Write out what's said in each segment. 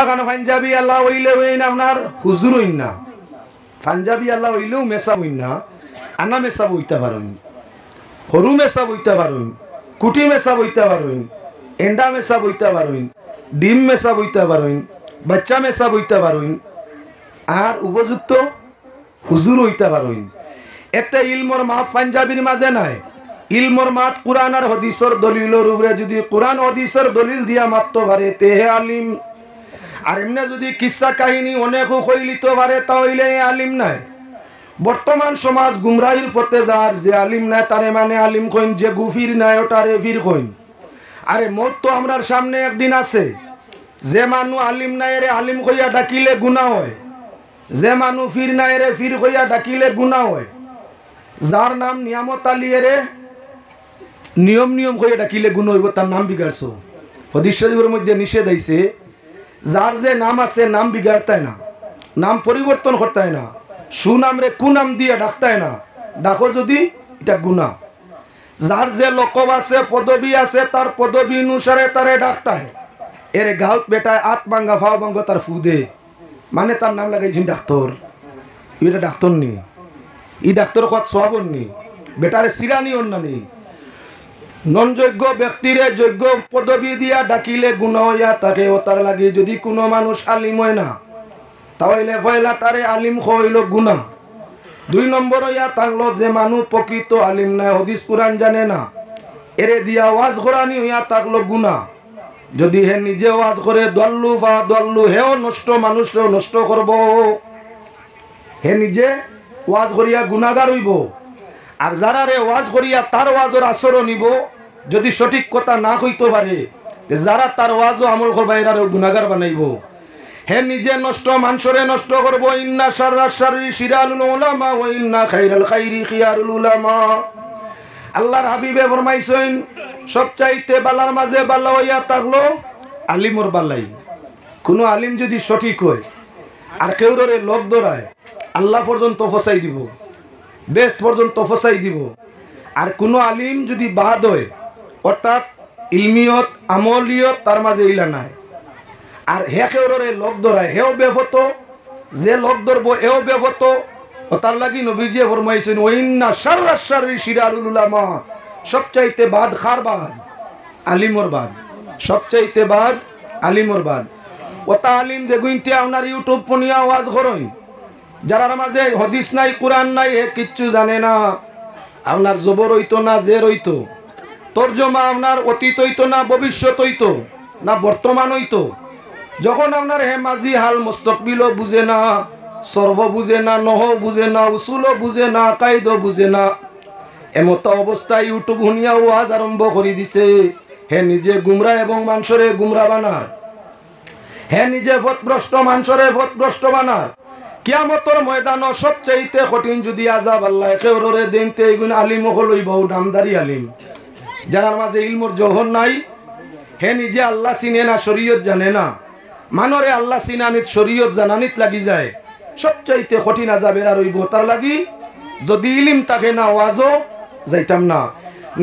কারণ পাঞ্জাবি আল্লাহ হইলে হইন আপনার হুজুর হইন না, পাঞ্জাবি আল্লাহ হইলেও মেসা হইন না, আনা মেসা বইতে পারেন, হরু মেসা বইতে পারেন, কুটি মেসা বইতে পারেন, এন্ডা মেসা বইতে পারেন, ডিম মেসা বইতে পারেন, বাচ্চা মেসা বইতে পারেন, আর উপযুক্ত হুজুর হইতে পারেন। এতে ইলমর মাপ পাঞ্জাবির মাঝে নাই, ইলমর মাত কুরআন আর হাদিসের দলিলের উপরে যদি কুরআন হাদিসের দলিল দিয়া মাপতে পারে তেহে আলিম। আর এমনি যদি কিসা কাহিনী অনেক কইলিত পারে তাহলে আলিম নাই। বর্তমান সমাজ গুমরাহির পথে যার, যে আলিম নাই তারে মানে আলিম কইন, যে গুফির নাই ওটারে ফির কইন। আরে মত তো আমরার সামনে একদিন আছে, যে মানু আলিম নাই রে আলিম কইয়া ডাকিলে গুনাহ হয়, যে মানু ফির নাই রে ফির কইয়া ডাকিলে গুনাহ হয়, যার নাম নিয়ামত আলী রে নিয়ম নিয়ম কইয়া ডাকিলে গুনাহ হইব, তার নাম বিগাড়ছো। হাদিস শরীফের মধ্যে নিষেধ আইছে, যার যে নাম আছে নাম বিগাড়তায় না, নাম পরিবর্তন করতায় না, সুনাম রে কুনাম দিয়ে ডাকতায় না, ডাকো যদি এটা গুনাহ। যার যে লকব আছে পদবী আছে তার পদবী অনুসারে তারে ডাকতায়। এর গাঁত বেটায় আত ভাঙ্গা ফাও ভাঙ্গা তার ফু দে, মানে তার নাম লাগাইছেন ডাক্তার। এটা ডাক্তার নি, ই ডাক্তার কত সবন নি, বেটারে সিরানি অন্যানি। নন যোগ্য ব্যক্তিরে যোগ্য পদবী দিয়া ডাকিলে গুনাহ হইয়া থাকে। ও তার লাগে যদি কোনো মানুষ আলিম হয় না তাহলে পয়লা তারে আলিম হইল গুনাহ। 2 নম্বর হইয়া থাকলো যে মানুষ প্রকৃত আলিম নাই, হাদিস কুরআন জানে না, এরে দিয়া ওয়াজ করানি হইয়া থাকলো গুনাহ। যদি হে নিজে ওয়াজ করে দল্লু ফা দল্লু, হেও নষ্ট মানুষও নষ্ট করব, হে নিজে ওয়াজ করিয়া গুনাহগার হইব। আর যারা রে ওয়াজ করিয়া তার ওয়াজের আসরও নিব, যদি সঠিক কথা না কইতে পারে, যারা তার ওয়াজও আমল করবা এরারও গুনাহগার বানাইব। হে নিজে নষ্ট মানুষরে নষ্ট করব। ইন্না শাররাশ শাররি শিরারুল উলামা ওয়া ইন্না খাইরাল খাইরি খিয়ারুল উলামা। আল্লাহর হাবিবে ফরমাইছেন সবচাইতে বালার মাঝে বালা হইয়া থাকলো আলিমর বালাই। কোনো আলিম যদি সঠিক হয় আর কেউরে লোক ধরায়, আল্লাহ পর্যন্ত ফসাই দিব, বেস্ট পর্যন্ত ফসাই দিব। আর কোনো আলিম যদি বাদ হয়, অর্থাৎ ইলমিয়ত আমলিয়ত তার মাঝে ইলা নাই, আর হে কেউরে লোক ধরায়, হেও বেফত, যে লোক ধরবো এও বেফত। ও তার লাগি নবীজি ফরমাইছেন ওয়াইন্না শাররাশ শাররি শিরারুল উলামা, সবচাইতে বাদ খার বাদ আলিমর বাদ, সবচাইতে বাদ আলিমর বাদ। ও তা আলিম যে গুইনতে আপনার ইউটিউব ফোনিয়া আওয়াজ করই, যারা মাঝে হাদিস নাই কুরআন নাই, হে কিচ্ছু জানে না। আপনার জবর হইতো না জের হইতো, তর্জমা আপনার অতীত হইতো না ভবিষ্যৎ হইতো না বর্তমান হইতো। যখন আপনার হে মাঝি হাল মুস্তাকবিলও বুঝে না, সর্ব বুঝে না, নহ বুঝে না, উসুলও বুঝে না, কায়দও বুঝে না, এমত অবস্থায় ইউটিউব শুনিয়া ওয়াজ আরম্ভ করে দিছে। হে নিজে গুমরা এবং মানুষরে গুমরা বানার, হে নিজে পথভ্রষ্ট মানুষরে পথভ্রষ্ট বানার। কিয়ামতের ময়দান সবচাইতে কঠিন যদি আযাব আল্লাহ কেউরে দেনতে, এগুন আলিম হলই বহু নামদারি আলিম, যার মাঝে ইলমর জহর নাই, হে নিজে আল্লাহ চিনে না, শরীয়ত জানে না। মানরে আল্লাহ চিনানিত শরীয়ত জানানিত লাগি যায়, সবচাইতে কঠিন আযাবের আর হইব। তার লাগি যদি ইলিম থাকে না ওয়াজও যাইতাম না।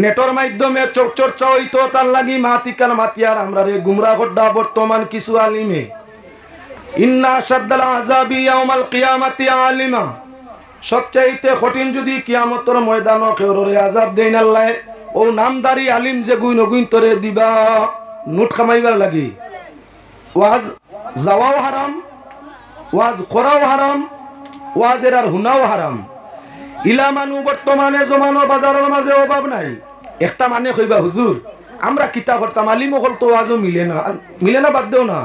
নেটর মাধ্যমে চর্চা হইতো, তার লাগি মাতিকার মাতিয়ার আমরা রে গুমরাহ হড্ডা বর্তমান কিছু আলিমে। ইন্না আশাদ্দাল আযাবি ইয়াউমাল কিয়ামাতি আলিমা, সবচাইতে কঠিন যদি কিয়ামতের ময়দানও কেউরে আযাব দেন আল্লাহ, ও নামদারি আলিম যে গুইন গুইন তরে দিবা নোট কামাইবার লাগি। ওয়াজ যাওয়াও হারাম, ওয়াজ করাও হারাম, ওয়াজের আর হুনাও হারাম। ইলা মানু বর্তমানে জমানো বাজারের মাঝে অভাব নাই। একটা মানে কইবা হুজুর আমরা কিতা করতাম, আলিম হল তো ওয়াজও মিলে না, মিলে না বাদ দেও না।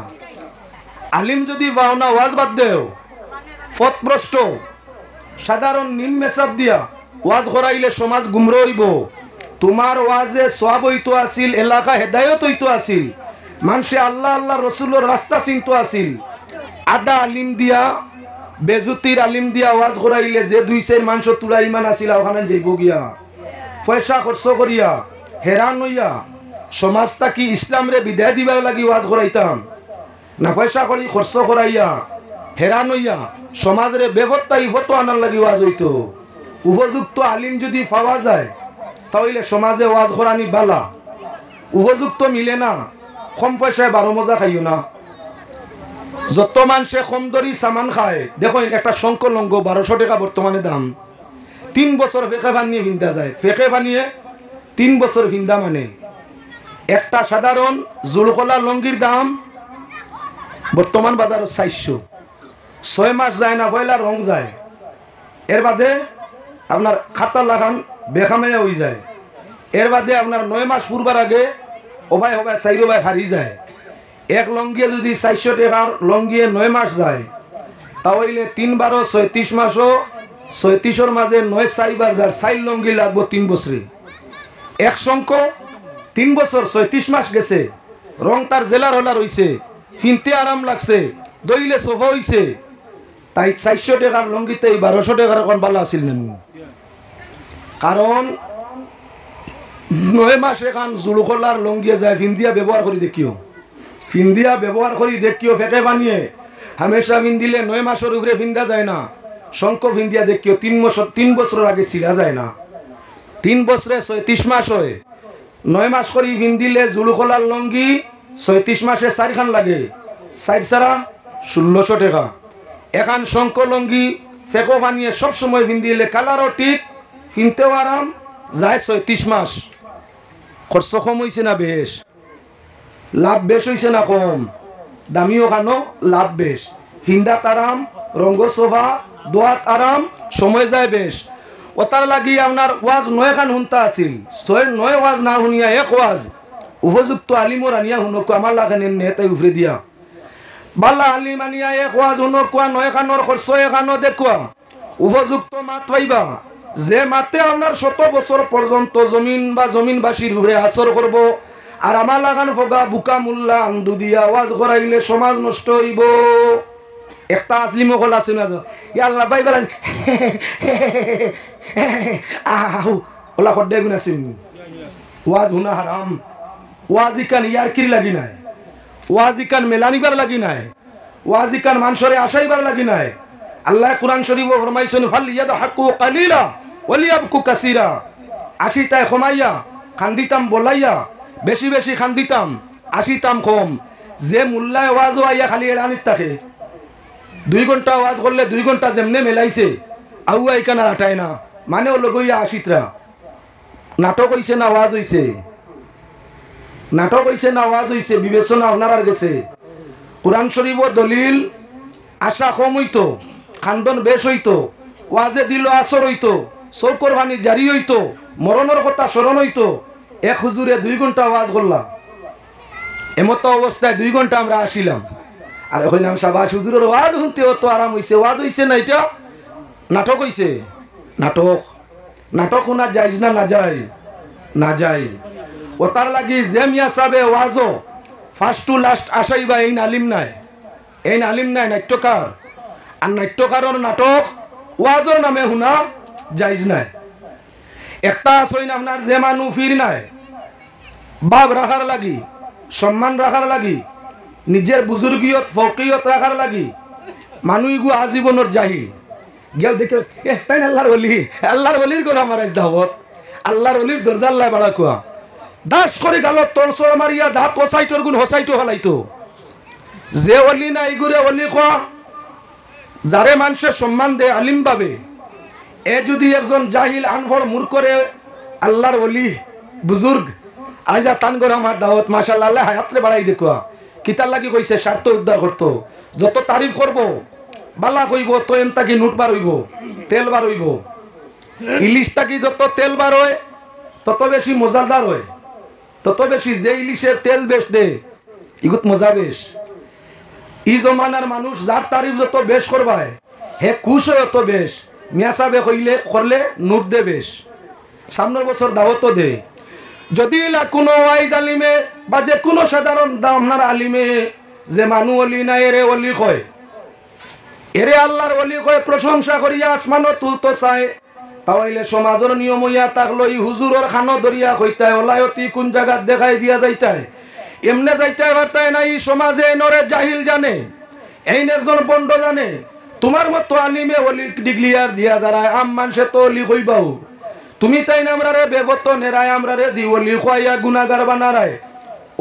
আলিম যদি পাও না ওয়াজ বাদ দেও, পথভ্রষ্ট সাধারণ নিম মেসাব দিয়া ওয়াজ করাইলে সমাজ গুমরা হইব। তোমার ওয়াজে সওয়াব হইতো আসিল, এলাকা হেদায়েত হইতো আসিল, মানুষে আল্লাহ আল্লাহ রসুলের রাস্তা চিনতো আসিল। আদা আলিম দিয়া বেজুতির আলিম দিয়া ওয়াজ করাইলে যে 2-4 মানুষ তুলা ইমান আসিল ওখানে যাইব গিয়া পয়সা খরচ করিয়া হেরান হইয়া সমাজটা কি ইসলাম রে বিদায় দিবার লাগি ওয়াজ করাইতাম না, পয়সা করি খরচ করাইয়া হেরান হইয়া সমাজ রে বেভত্তা ইফতো আনার লাগি ওয়াজ হইতো। উপযুক্ত আলিম যদি পাওয়া যায় তাহলে সমাজে ওয়াজ করানি বালা। উপযুক্ত মিলে না, কম পয়সায় 12 মজা খাইও না। যত মানুষে কমদরি সামান খায় দেখো একটা শঙ্খ লঙ্গ 1200 টাকা বর্তমানে দাম 3 বছর ফেঁকে বানিয়ে ভিন্দা যায় ফেঁকে বানিয়ে 3 বছর ভিন্দা মানে একটা সাধারণ জুলখলা লঙ্গির দাম বর্তমান বাজারে 400 6 মাস যায় না পয়লা রং যায় এর বাদে আপনার খাতা লাগান বেখামে হয়ে যায় এর বাদে আপনার 9 মাস পূর্বার আগে ওবাই হবাই 4 বাই হারি যায় এক লঙ্গিয়ে যদি 400 টাকার লঙ্গিয়ে 9 মাস যায় তাহলে 3 12 36 মাসও 36 মাঝে 9 4 বার যার 4 লঙ্গি লাগবো 3 বছরে এক সংখ্য 3 বছর 36 মাস গেছে রং তার জেলার হলা রইছে ফিনতে আরাম লাগছে দইলে সোফা হইছে তাই 400 টাকার লঙ্গিতে 1200 টাকার কোন বালা আছিল না কারণ 9 মাস এখান জুলুখলার লঙ্গিয়ে যায় ফিন্দিয়া ব্যবহার করি দেখিও ফিন্দিয়া ব্যবহার করি দেখিও ফেঁকে বানিয়ে হামেশা ফিন্দিলে 9 মাসের উপরে ফিন্দা যায় না শঙ্খ ফিন্দিয়া দেখিও 3 বছর আগে ছিলা যায় না 3 বছরে 36 মাস হয় 9 মাস করি ফিন্দিলে জুলুখলার লঙ্গি 36 মাসে 4 খান লাগে 4 ছাড়া 1600 টাকা এখান শঙ্খ লঙ্গি ফেঁকো বানিয়ে সবসময় ফিন্দিলে কালারও ঠিক ফিনতেও আরাম যায় 36 মাস খরচ কম হয়েছে না বেশ লাভ বেশ হয়েছে না কম দামিও খানো লাভ বেশ ফিন্দাত আরাম রঙ্গ শোভা দোয়াত আরাম সময় যায় বেশ ওতার লাগি আপনার ওয়াজ 9 খান শুনতা আছিল 9 ওয়াজ না শুনিয়া এক ওয়াজ উপযুক্ত আলিমর আনিয়া শুনক আমার লাগে নেতাই উফরে দিয়া বাল্লা আলিম আনিয়া এক ওয়াজ শুনক 9 খানোর খরচ এখানো দেখুয়া উপযুক্ত মাত পাইবা যে মাতে আপনার 100 বছর পর্যন্ত জমিন বা জমিনবাসীর উপরে আসর করব আর আমার লাগান ফগা বুকা মুল্লা আন্দু দিয়া আওয়াজ করাইলে সমাজ নষ্ট হইব একটা আসলিম হল আছে না ইয়াল্লা বাই বলেন আহু ওলা খড্ডে গুণ আসিন ওয়াজ হুনা হারাম ওয়াজিকান ইয়ার কির লাগি নাই ওয়াজিকান মেলানিবার লাগি নাই ওয়াজিকান মানুষরে আশাইবার লাগি নাই আল্লাহ কুরআন শরীফে ফরমাইছেন ফালিয়াদহাকু কালিলা ওয়ালিয়াবকু কাসীরা আশিতায় কমাইয়া খান্দিতাম বলাইয়া বেশি বেশি খান্দিতাম আশিতাম কম যে মুল্লায় ওয়াজ আইয়া খালি এলানিত থাকে 2 ঘন্টা ওয়াজ করলে 2 ঘন্টা যেমনে মেলাইছে আউ আইকানা আটায় না মানে ও লগইয়া আশিতরা নাটক হইছে না ওয়াজ হইছে নাটক হইছে না ওয়াজ হইছে বিবেচনা আপনার গেছে কুরআন শরীফ দলিল আশা কম হইতো খান্দন বেশ হইতো ওয়াজে দিল আসর হইতো চৌকর বাণী জারি হইতো মরণের কথা স্মরণ হইতো এক হুজুরে 2 ঘন্টা ওয়াজ করলাম এমত অবস্থায় 2 ঘন্টা আমরা আসিলাম আর কইলাম সাবাস হুজুরের ওয়াজ শুনতে অত আরাম হইছে ওয়াজ হইছে না এটা নাটক হইছে নাটক নাটক শোনা যাইজ না না যাইজ না যাইজ ও তার লাগি যে মিয়া সাহেবে ওয়াজও ফার্স্ট টু লাস্ট আসাইবা এই আলিম নাই নাট্যকার আর নাট্যকারের নাটক ওয়াজর নামে শুনা যাইজ নাই একটা আসইন আপনার যে মানুষ ফির নাই বাপ রাখার লাগি সম্মান রাখার লাগি নিজের বুজুর্গিয়ত ফকিয়ত রাখার লাগি মানুষগু আজীবনের জাহিল গেল দেখে তাই আল্লাহর বলির করে আমার আজ দাওয়াত আল্লাহর বলির দরজা আল্লাহ বাড়া কুয়া দাস করে গেল তলসর মারিয়া দাঁত হসাইটোর গুণ হসাইটো হলাইতো যে অলি না এইগুরে অলি কোয়া যারে মানুষের সম্মান দে আলিম পাবে এ যদি একজন জাহিল আনফর মূর্খরে আল্লাহর ওলি বুজুর্গ আইজা তান করে আমার দাওয়াত মাশাআল্লাহ আল্লাহ হায়াতরে বাড়াই দেখুয়া কিতার লাগি কইছে স্বার্থ উদ্ধার করতো যত তারিফ করব বালা কইব তো এমতাকি নোট বার হইব তেল বার হইব ইলিশ তাকি যত তেল বার হয় তত বেশি মজাদার হয় তত বেশি যে ইলিশের তেল বেশ দে ইগুত মজা বেশ ই জমানার মানুষ যার তারিফ যত বেশ করবায় হে খুশ হয় তত বেশ মিয়া সাহেবে কইলে করলে নোট দে বেশ সামনের বছর দাওয়াত দে যদি কোনো ওয়াইজ আলিমে বা যে কোনো সাধারণ আপনার আলিমে যে মানু অলি না এরে অলি কয় এরে আল্লাহর অলি কয় প্রশংসা করিয়া আসমানো তুলতো চায় তাহলে সমাজের নিয়ম হইয়া থাকলো ই হুজুরের খানো দরিয়া কইতায় ওলায়তি কোন জায়গাত দেখাই দিয়া যাইতায় এমনে যাইতে পারতায় না ই সমাজে নরে জাহিল জানে এই একজন বন্ড জানে তোমার মতো আলিমে অলি ডিগ্লিয়ার দিয়া দাঁড়ায় আম মানুষে তো অলি কইবাও তুমি তাই না আমরা রে বেগত নেরায় আমরা রে দি অলি খোয়াইয়া গুনাগার বানারায়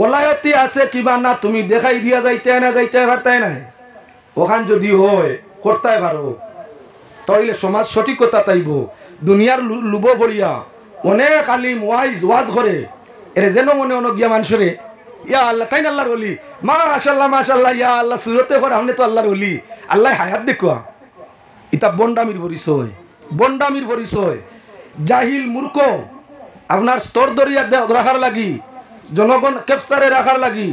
ওলায়তি আছে কিবা না তুমি দেখাই দিয়া যাইতে না যাইতে পারতায় না ওখান যদি হয় করতে পারো তাইলে সমাজ সঠিকতা তাইব। দুনিয়ার লুব ভরিয়া অনেক আলিম ওয়াজ করে এরে যেন মনে অনগিয়া মানুষরে ইয়া আল্লাহ তাই না আল্লাহর ওলি মাশাআল্লাহ ইয়া আল্লাহ সুরতে করে আপনি তো আল্লাহর ওলি আল্লাহ হায়াত দেখুয়া ইতা বন্ডামির পরিচয় জাহিল মূর্খ আপনার স্তর দরিয়া রাখার লাগি জনগণ কেফতারে রাখার লাগি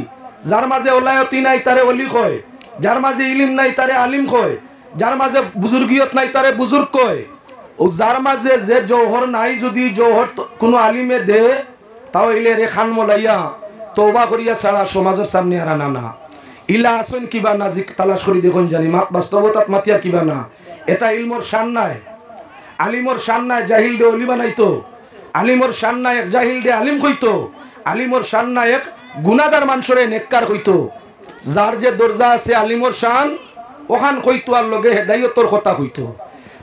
যার মাঝে ওলায়তি নাই তারে অলি কয়, যার মাঝে ইলিম নাই তারে আলিম কয়, যার মাঝে বুজুর্গিয়ত নাই তারে বুজুর্গ কয়। ও যার মাঝে যে জৌহর নাই যদি জৌহর কোনো আলিমে দে তাহলে রে খান মলাইয়া তওবা করিয়া ছাড়া সমাজের সামনে আর আনা না। ইলা আসেন কিবা না জি তালাশ করি দেখুন জানি বাস্তবতাত মাতিয়া কিবা না। এটা ইলমর শান নাই, আলিমর শান নাই জাহিল দে অলি বানাইতো, আলিমর শান নাই এক জাহিল দে আলিম কইতো, আলিমর শান নাই এক গুনাহগার মানুষরে নেককার কইতো। যার যে দরজা আছে আলিমর শান ওখান কইতো আর লগে হেদায়তর কথা কইতো।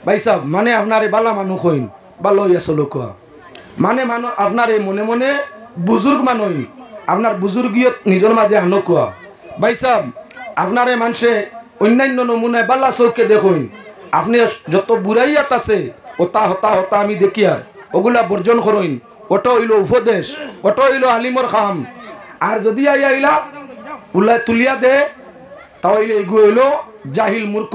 ভাই সাহেব মানে আপনারে বালা মানুষ হইন ভালো হইয়াছে লোক মানে মানুষ আপনারে মনে মনে বুজুর্গ মানুষ আপনার বুজুর্গিয়ত নিজের মাঝে আনকুয়া। ভাই সাহেব আপনারে মানুষে অন্যান্য নমুনায় বালা চৌকে দেখুন আপনি যত বুড়াইয়াত আছে ওটা হতা হতা আমি দেখি আর ওগুলা বর্জন করইন। ওটা হইল উপদেশ, ওটা হইল আলিমর খাম। আর যদি আইলা উল্লা তুলিয়া দে তাহলে এগু হইল জাহিল মূর্খ।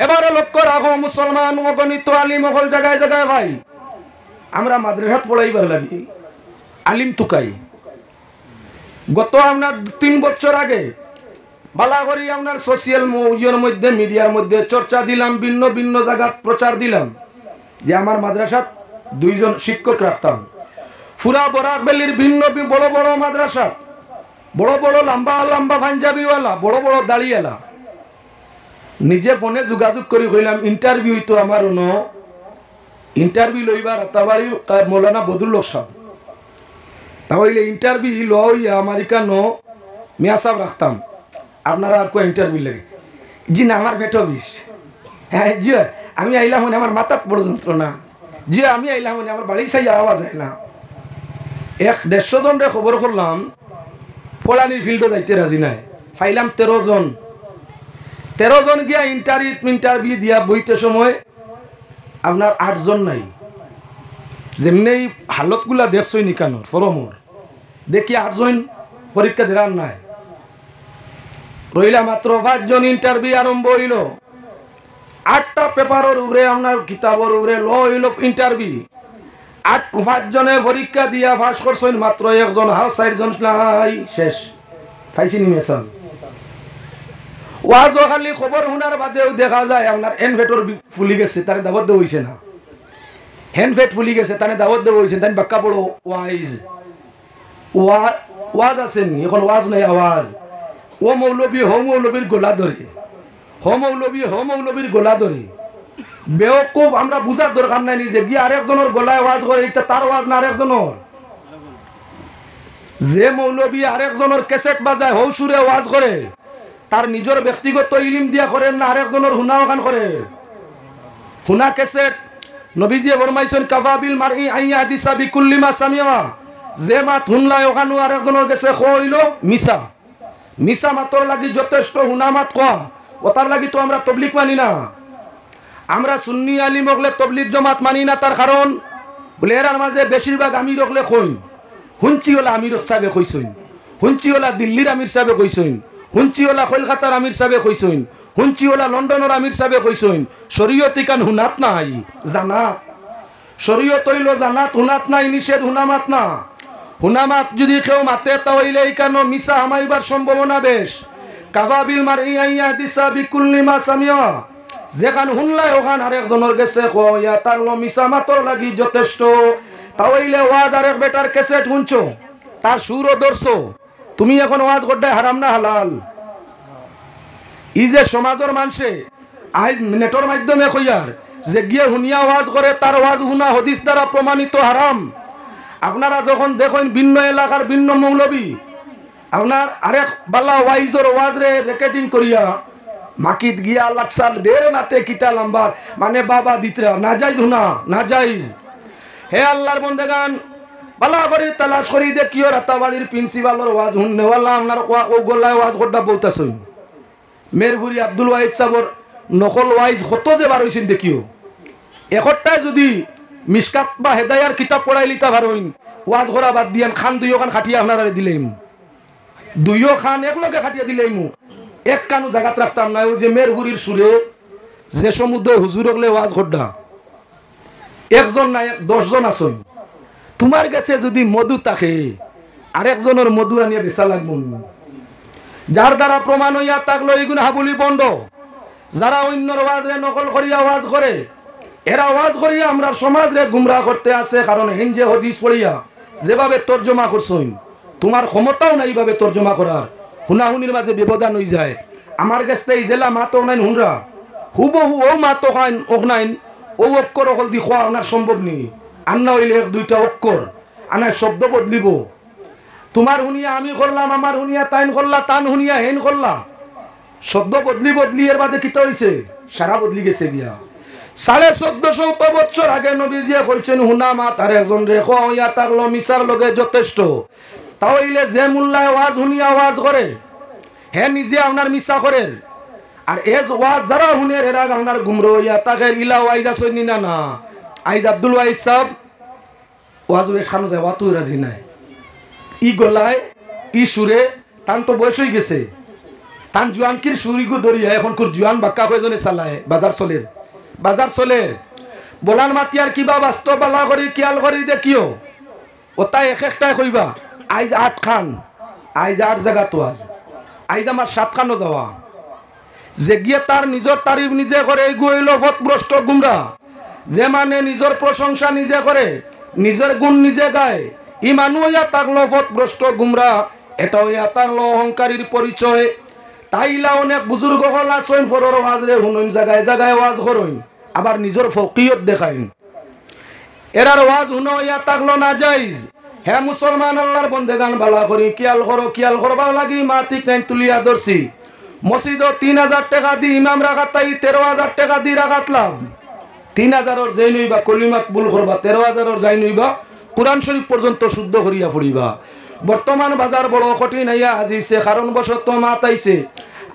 এবারে লক্ষ্য রাখো মুসলমান অগণিত আলিম অকল জায়গায় জায়গায় ভাই আমরা মাদ্রাসাত পড়াইবার লাগি আলিম তুকাই। গত আপনার 3 বছর আগে বালা করি আপনার সোশিয়াল মধ্যে মিডিয়ার মধ্যে চর্চা দিলাম, ভিন্ন ভিন্ন জায়গা প্রচার দিলাম যে আমার মাদ্রাসাত 2 জন শিক্ষক রাখতাম। ফুরা বরাক বেলির ভিন্ন বড় বড় মাদ্রাসা, বড় বড় লম্বা লম্বা পাঞ্জাবিওয়ালা, বড় বড় দাড়িওয়ালা। নিজে ফোনে যোগাযোগ করি কইলাম ইন্টারভিউ তো আমার ইন্টারভিউ লইবার তাবাড়ি মৌলানা বদরুল সাহেব। তাহলে ইন্টারভিউ লইয়া আমার ইকানো মিয়া সাহেব রাখতাম। আপনারা আর কয় ইন্টারভিউ লাগে জি না আমার পেটো বিষ। হ্যাঁ জি আমি আইলাম মানে আমার মাথাত বড় যন্ত্রণা, জি আমি আইলাম মানে আমার বাড়ি চাই আওয়াজ হয় না। 150 জনরে খবর করলাম ফলানির ফিল্ডে যাইতে রাজি নাই, পাইলাম 13 জন। 13 জন গিয়া ইন্টারভিউ দিয়া বইতে সময় আপনার 8 জন নাই। যেমনি হালতগুলা দেখছই নিকানোর ফরমর দেখি 8 জন পরীক্ষা দেওয়ার নাই, রইলা মাত্র 5 জন। ইন্টারভিউ আরম্ভ হইল, 8টা পেপারের উপরে আপনার কিতাবের উপরে হইল ইন্টারভিউ। 5 জনে পরীক্ষা দিয়া পাস করছেন, মাত্র 1 জন। 4 জন নাই, শেষ পাইছি নি মেসাল। ওয়াজ খালি খবর শোনার বাদেও দেখা যায় আপনার হ্যান্ডফেটর ফুলি গেছে, তারে দাবত দেওয়া হয়েছে না। হ্যান্ডফেট ফুলি গেছে তারে দাবত দেওয়া হয়েছে, তাই বাক্কা বড় ওয়াজ আসেনি এখন, ওয়াজ নাই আওয়াজ। ও মৌলবী মৌলবীর গোলা ধরে, মৌলবীর গোলা ধরে। বেওকুফ আমরা বুঝার দরকার নাই নিজে গিয়ে আরেকজনের গলায় ওয়াজ করে, এটা তার ওয়াজ না আরেকজনের। যে মৌলবী আরেকজনের ক্যাসেট বাজায় হৌ সুরে ওয়াজ করে তার নিজের ব্যক্তিগত ইলিম দিয়া করেন না আরেকজনের হুনা ওখান করে। হুনা ক্যাসেট নবীজিয়ে ফরমাইছেন কাফাবিল মারই আইয়া হাদিসা বিকুল্লি মা সামিয়া। যে মাত হুনলাই ওখানে আরেকজনের কাছে হইল মিছা, মিছা মাতর লাগি যথেষ্ট হুনা মাত কোয়া। ওটার লাগি তো আমরা তবলিগ মানি না। আমরা সুন্নি আলিম হলে তবলিগ জমাত মানি না, তার কারণ বলে এর মাঝে বেশিরভাগ আমির হলে কইন, হুঞ্চিওয়ালা আমির সাহেবে কইছেন, হুঞ্চিওয়ালা দিল্লির আমির সাহেবে কইছেন, হুঞ্চিওয়ালা কলকাতার আমির সাহেবে কইছেন, হুঞ্চিওয়ালা লন্ডনের আমির সাহেবে কইছেন। শরীয়ত ইকান হুনাত নাই জানাত, শরীয়ত হইল জানাত, হুনাত নাই নিষেধ হুনামাত না। হুনামাত যদি কেউ মাতে তাহলে ইকানো মিছা হামাইবার সম্ভাবনা বেশ। কাফাবিল মারই আইয়া হাদিসা বিকুল্লি মা সামিয়া। যেখান শুনলাই ওখান আরেকজনের গেছে কয়া তার মিছা মাতর লাগি যথেষ্ট। তাহলে ওয়াজ আরেক বেটার ক্যাসেট শুনছো, তার সুরও ধরছো, তুমি এখন ওয়াজ করতে হারাম না হালাল? ই যে সমাজের মানুষে আজ নেটর মাধ্যমে কইয়ার যে গিয়ে শুনিয়া ওয়াজ করে তার ওয়াজ শুনা হদিস দ্বারা প্রমাণিত হারাম। আপনারা যখন দেখেন ভিন্ন এলাকার ভিন্ন মৌলবী আপনার আরেক বালা ওয়াইজর ওয়াজ রে রেকর্ডিং করিয়া মাকিত গিয়া লাকসার দের নাতে কিতা লাম্বার মানে বাবা দিতরা না যাইজ না না যাইজ। হে আল্লাহর বন্দেগান বালা করে তালাশ করি দেখিও রাতাবাড়ির প্রিন্সিপালের ওয়াজ শুননেওয়ালা আপনার ও গোলায় ওয়াজ করটা বলতেছেন মেরপুরি আব্দুল ওয়াহিদ সাবর নকল ওয়াইজ কত যে বার হয়েছেন দেখিও একটাই যদি মিসকাত বা হেদায়ার কিতাব পড়াই লিতা পারইন ওয়াজ করা বাদ দিয়ান খান দুইও খান খাটিয়া আপনারা দিলেইম দুইও খান একলগে খাটিয়া দিলেইম এক কানু জায়গাত রাখতাম না ওই যে মেরপুরির সুরে যে সমুদ্র হুজুর হলে ওয়াজ করডা একজন না 10 জন আসুন তোমার কাছে যদি মধু থাকে আরেকজনের মধু আনিয়ে বেচা লাগবো যার দ্বারা প্রমাণ হইয়া থাকলো এইগুলো হাবুলি বন্ধ যারা অন্যর ওয়াজরে নকল করিয়া ওয়াজ করে এরা ওয়াজ করিয়া আমরা সমাজরে গুমরা করতে আছে কারণ হিন্দে হদিস পড়িয়া যেভাবে তর্জমা করছইন তোমার ক্ষমতাও নাই এইভাবে তর্জমা করার হুনাহুনির মাঝে ব্যবধান হয়ে যায় আমার কাছে এই জেলা মাতো নাইন হুনরা হুবহু ও মাতো খাইন ওক নাইন ও অক্ষর অকল দি খোয়া আনার সম্ভব নেই আন্না হইলে 1-2টা অক্ষর আনার শব্দ বদলিব তোমার হুনিয়া আমি করলাম আমার হুনিয়া তাইন করলা তান হুনিয়া হেন করলা শব্দ বদলি এর বাদে কিতা হইছে সারা বদলি গেছে গিয়া 1450 বছর আগে নবীজি কইছেন হুনা মা তার একজন রেখো হইয়া থাকলো মিসার লগে যথেষ্ট তাহলে যে মুল্লায় ওয়াজ হুনিয়া ওয়াজ করে হে নিজে আপনার মিসা করেন আর এজ ওয়াজ যারা হুনের এরা আপনার গুমরো হইয়া তাকে ইলা ওয়াইজ আসনি না না আইজ আব্দুল ওয়াহিদ সাহেব ওয়াজ বেশ খানো যায় ওয়াতুই রাজি নাই ই গলায় ই সুরে তান তো বয়স হয়ে গেছে তান জুয়ানকির সুরিগু ধরিয়া এখন কোর জুয়ান বাক্কা কয়জনে চালায় বাজার চলের বলান মাতিয়ার কিবা বাস্তব বালা করি কিয়াল করি দেখিও ওটাই একটাই কইবা আইজ 8 খান আইজ 8 জায়গা তো আইজ আমার 7 খানও যাওয়া যে গিয়ে তার নিজের তারিফ নিজে করে এই গুইল পথভ্রষ্ট গুমরা যে মানে নিজের প্রশংসা নিজে করে নিজের গুণ নিজে গায় ই মানুষ হইয়া থাকলো পথভ্রষ্ট গুমরা এটা হইয়া থাকলো অহংকারীর পরিচয় তাইলা অনেক বুজুর্গ হল আসেন ফরর ওয়াজরে হুনইন জায়গায় জায়গায় ওয়াজ করইন আবার নিজের ফকিয়ত দেখাইন এরার ওয়াজ হুন হইয়া থাকলো না জায়েজ হে মুসলমান আল্লাহর বন্দেগান বালা করি কিয়াল করবার লাগি মা ঠিক নাই তুলিয়া ধরছি মসজিদ 3000 টাকা দি ইমাম রাখাত তাই 13000 টাকা দি রাখাত লাভ 3000 যাই নইবা কলিমাত বুল করবা 13000 যাই নইবা কুরআন শরীফ পর্যন্ত শুদ্ধ করিয়া পড়িবা বর্তমান বাজার বড় কঠিন হইয়া আজিছে কারণ বশত মাতাইছে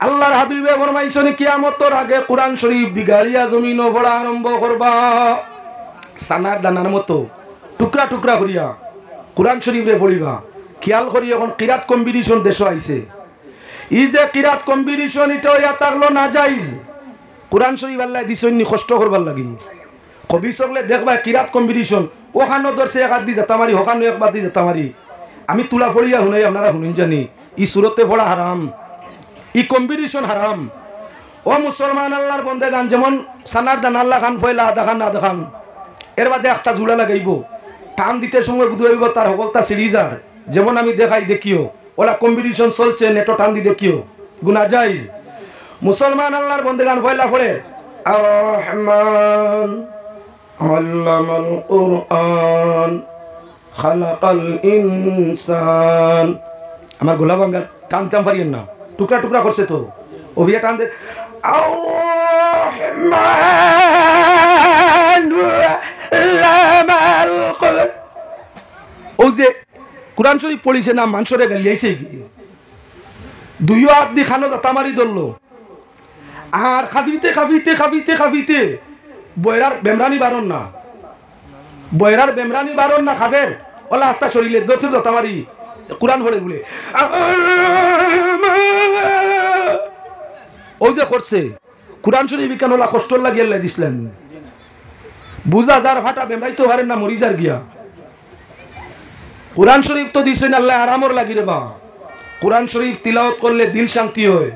আল্লাহর হাবিবে ফরমাইছেন কিয়ামতের আগে কুরআন শরীফ বিগাড়িয়া জমিন পড়া আরম্ভ করবা সানার দানার মতো টুকরা টুকরা করিয়া কুরআন শরীফে পড়িবা খেয়াল করি এখন কিরাত কম্পিটিশন দেশ আইছে ই যে কিরাত কম্পিটিশন এটা হইয়া থাকলো না জায়েজ কুরআন শরীফ আল্লাহ দিছেন নি কষ্ট করবার লাগি কবি সকলে দেখবা কিরাত কম্পিটিশন ওখানো ধরছে এক হাত দি জাতামারি ওখানো একবার দি জাতামারি আমি তুলা ফড়িয়া শুনাই আপনারা শুনুন জানি ই সুরতে পড়া হারাম ই কম্পিটিশন হারাম ও মুসলমান আল্লাহর বন্দে গান যেমন সানার দান আল্লাহ খান ফয়লা দেখান না দেখান এর বাদে একটা জুড়া লাগাইব টান দিতে সময় বুঝাইব তার হকলতা সিরিজার যেমন আমি দেখাই দেখিও ওলা কম্পিটিশন চলছে নেটো টান দি দেখিও গুনাহ জায়েজ মুসলমান আল্লাহর বন্দে গান ফয়লা পড়ে আর রহমান আল্লামাল কুরআন খালাকাল ইনসান আমার গোলা ভাঙ্গা টানতাম পারিয়েন না টুকরা টুকরা করছে তো ওভিয়া টান দে ও যে কুরআন শরীফ পড়িছে না মানুষরে গালিয়াইছে কি দুইও হাত দি খানো জাতামারি ধরলো আর খাবিতে খাবিতে খাবিতে খাবিতে বয়রার বেমরানি বারণ না খাবের ওলা আস্তা শরীরে দর্শে যতামারি কুরআন পড়ে বলে ও যে করছে কুরআন শরীফ কেন ওলা কষ্ট লাগিয়ে আল্লাহ দিছিলেন বুঝা যার ফাটা বেমরাইতে পারেন না মরি যার গিয়া কুরআন শরীফ তো দিছেন আল্লাহ আরামর লাগি রে বা কুরআন শরীফ তিলাওয়াত করলে দিল শান্তি হয়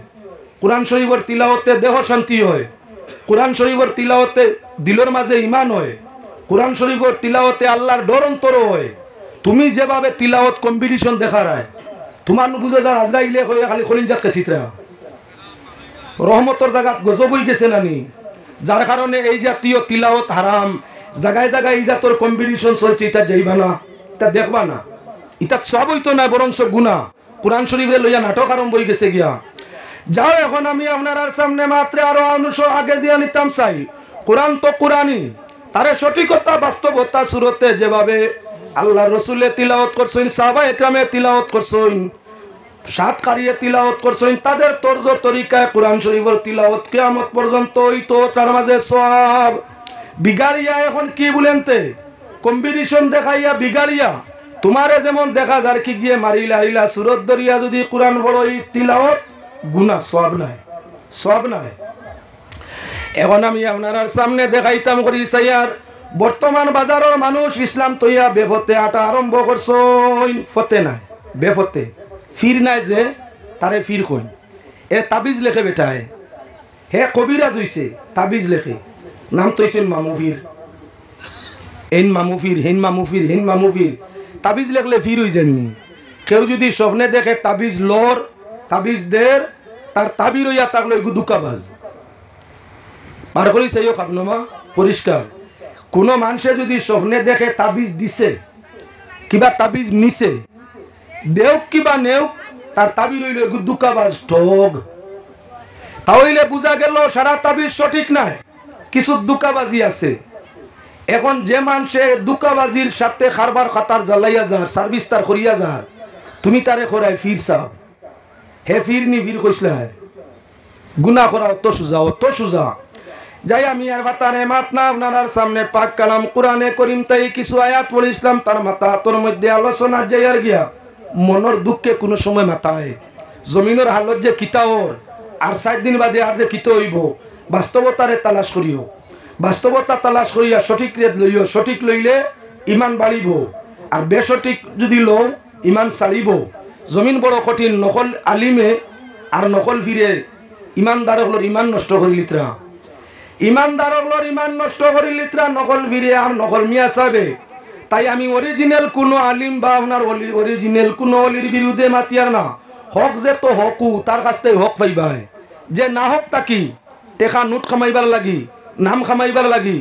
কুরআন শরীফের তিলাওয়াতে দেহ শান্তি হয় কুরআন শরীফের তিলাওয়াতে দিলের মাঝে ঈমান হয় কুরআন শরীফের তিলাওয়াতে আল্লাহর ডর অন্তর হয় তুমি যেভাবে তিলাওয়াত কম্পিটিশন দেখা রায় তোমার বুঝে যার আজরাইলে হয়ে খালি খলিঞ্জাত কেসিতরা রহমতর জায়গা গজব হয়ে গেছে নানি যার কারণে এই জাতীয় তিলাওয়াত হারাম জায়গায় জায়গায় এই জাতীয় কম্পিটিশন চলছে এটা যাইবা না এটা দেখবা না এটা সব হইতো না বরং সব গুনাহ কুরআন শরীফে লইয়া নাটক আরম্ভ হয়ে গেছে গিয়া যাও এখন আমি আপনার সামনে মাত্র আরো অনুষ আগে দিয়ে নিতাম চাই কোরআন তো কোরআনই তার সঠিকতা বাস্তবতা সুরতে যেভাবে আল্লাহ রসুলে তিলাওয়াত করছেন সাহাবা একরামে তিলাওয়াত করছেন সাত কারিয়ে তিলাওয়াত করছেন তাদের তর্জ তরিকায় কোরআন শরীফের তিলাওয়াত কিয়ামত পর্যন্ত ওই তো তার মাঝে সওয়াব। বিগাড়িয়া এখন কি বলেন তে কম্পিটিশন দেখাইয়া বিগাড়িয়া তোমারে যেমন দেখা যার কি গিয়ে মারিলা হারিলা সুরত দরিয়া যদি কোরআন বড় তিলাওয়াত গুনাহ সওয়াব নাই, সওয়াব নাই। এখন আমি আপনার সামনে দেখাইতাম করি সাইয়ার বর্তমান বাজারের মানুষ ইসলাম তৈয়া বেফতে আটা আরম্ভ করছেন, ফতে নাই বেফতে ফির নাই যে তারে ফির কইন এ তাবিজ লেখে বেটায় হে কবিরাজ হইছে তাবিজ লেখে নাম তৈছেন মামুফির এন মামুফির হেন মামুফির হেন মামুফির তাবিজ লেখলে ফির হই যাননি। কেউ যদি স্বপ্নে দেখে তাবিজ লর তাবিজ দের তার তাবির হইয়া থাকলে দুকাবাজ বার করি চাইও খাবনমা পরিষ্কার। কোনো মানুষে যদি স্বপ্নে দেখে তাবিজ দিছে কিবা তাবিজ নিছে দেউক কিবা নেউক তার তাবির হইল দুকাবাজ ঠগ। তাহলে বুঝা গেল সারা তাবিজ সঠিক নাই, কিছু দুকাবাজি আছে। এখন যে মানুষে দুকাবাজির সাথে খারবার খাতার জ্বালাইয়া যার সার্ভিস তার করিয়া যার তুমি তারে করায় ফির চাও হে ফির নি ফির কইসলা গুনাহ করা অত সুজা অত সুজা। যাই আমি আর বাতারে মাত না আপনার সামনে পাক কালাম কোরআনে করিম তাই কিছু আয়াত পড়ে ইসলাম তার মাথা হাতর মধ্যে আলোচনা যাই আর গিয়া মনের দুঃখে কোনো সময় মাথায় জমিনের হালত যে কিতাওর আর 7 দিন বাদে আর যে কিত হইব বাস্তবতারে তালাশ করিও, বাস্তবতা তালাশ করিয়া সঠিক রেট লইও। সঠিক লইলে ইমান বাড়িব আর বেসঠিক যদি লও ইমান ছাড়িব। জমিন বড় কঠিন, নকল আলিমে আর নকল ফিরে ইমানদারগুলোর ইমান নষ্ট করি লিত্রা, ইমানদারগুলোর ইমান নষ্ট করি লিত্রা নকল ফিরে আর নকল মিয়া সাহেবে। তাই আমি অরিজিনাল কোনো আলিম বা আপনার অরিজিনাল কোনো অলির বিরুদ্ধে মাতিয়ার না। হক যে তো হকু তার কাছ থেকে হক পাইবাই, যে না হক তাকি টেকা নোট খামাইবার লাগি নাম খামাইবার লাগি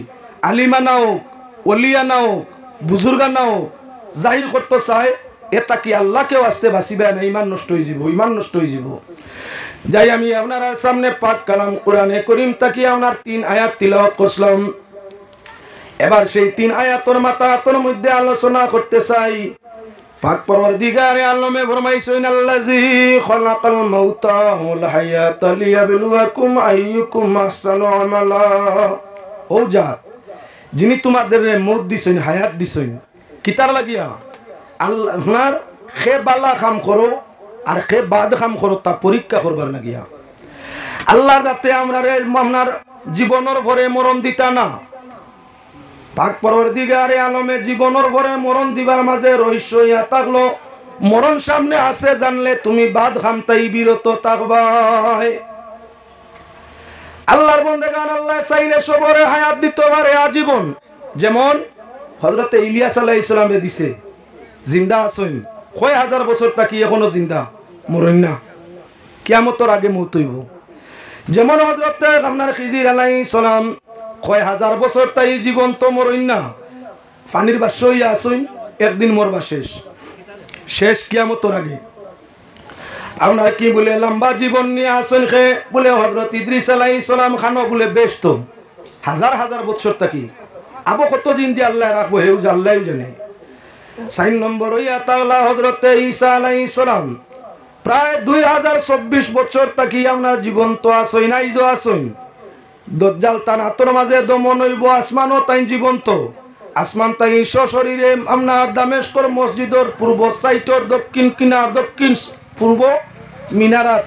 আলিমা নাও অলিয়া নাও বুজুর্গা নাও জাহির করতে চায় এটা কি আল্লাহকেও আসতে বাঁচিবে না, ইমান নষ্ট হয়ে যাব, ইমান নষ্ট হয়ে যাব। যাই আমি আপনার সামনে পাক কালাম কোরআনে করিম তাকি আপনার 3 আয়াত তিলাওয়াত করলাম। এবার সেই 3 আয়াতের মাথা হাতের মধ্যে আলোচনা করতে চাই। পাক পরওয়ারদিগারে আলমে ফরমাইছেন আল্লাযী খালাকাল মাউতা ওয়াল হায়াতা লিয়াবলুয়াকুম আইয়ুকুম আহসানু আমালা। ও জাত যিনি তোমাদের মউত দিছেন হায়াত দিছেন কিতার লাগিয়া আল্লাহ আপনার খে বালা কাম করো আর খে বাদ কাম করো তা পরীক্ষা করবার লাগিয়া। আল্লাহর যাতে আমরা আপনার জীবনের ভরে মরণ দিতা না। পাক পরওয়ারদিগারে আলমে জীবনের ভরে মরণ দিবার মাঝে রহস্য ইয়া থাকলো মরণ সামনে আছে জানলে তুমি বাদ খামতাই বিরত থাকবাই। আল্লাহর বন্দেগান আল্লাহ চাইলে সবরে হায়াত দিতে পারে আজীবন। যেমন হযরত ইলিয়াস আলাইহিস সালামে দিছে জিন্দা আছেন কয় হাজার বছর তাকি এখনো জিন্দা মরেন না, কিয়ামতের আগে মউত হইব। যেমন হযরত আপনার খিজির আলাইহিস সালাম কয় হাজার বছর তাই জীবন্ত মরেন না, পানির বাষ্প হইয়া আসেন একদিন মরবা শেষ, শেষ কিয়ামতের আগে। আপনার কি বলে লম্বা জীবন নিয়ে আসেন খে বলে হযরত ইদ্রিস আলাইহিস সালাম খানো বলে ব্যস্ত হাজার হাজার বছর তাকি আবো কত দিন দিয়ে আল্লাহ রাখবো হেউ আল্লাহ জানে। 4 নম্বর হইয়া তাআলা হযরত ঈসা আলাইহিস সালাম প্রায় 2024 বছর তাকি আপনার জীবন্ত আসেন আইজো আসেন। দজ্জাল তার হাতের মাঝে দমন হইব, আসমানও তাই জীবন্ত, আসমান তাই সশরীরে আপনার দামেস্কর মসজিদের পূর্ব সাইটর দক্ষিণ কিনার দক্ষিণ পূর্ব মিনারাত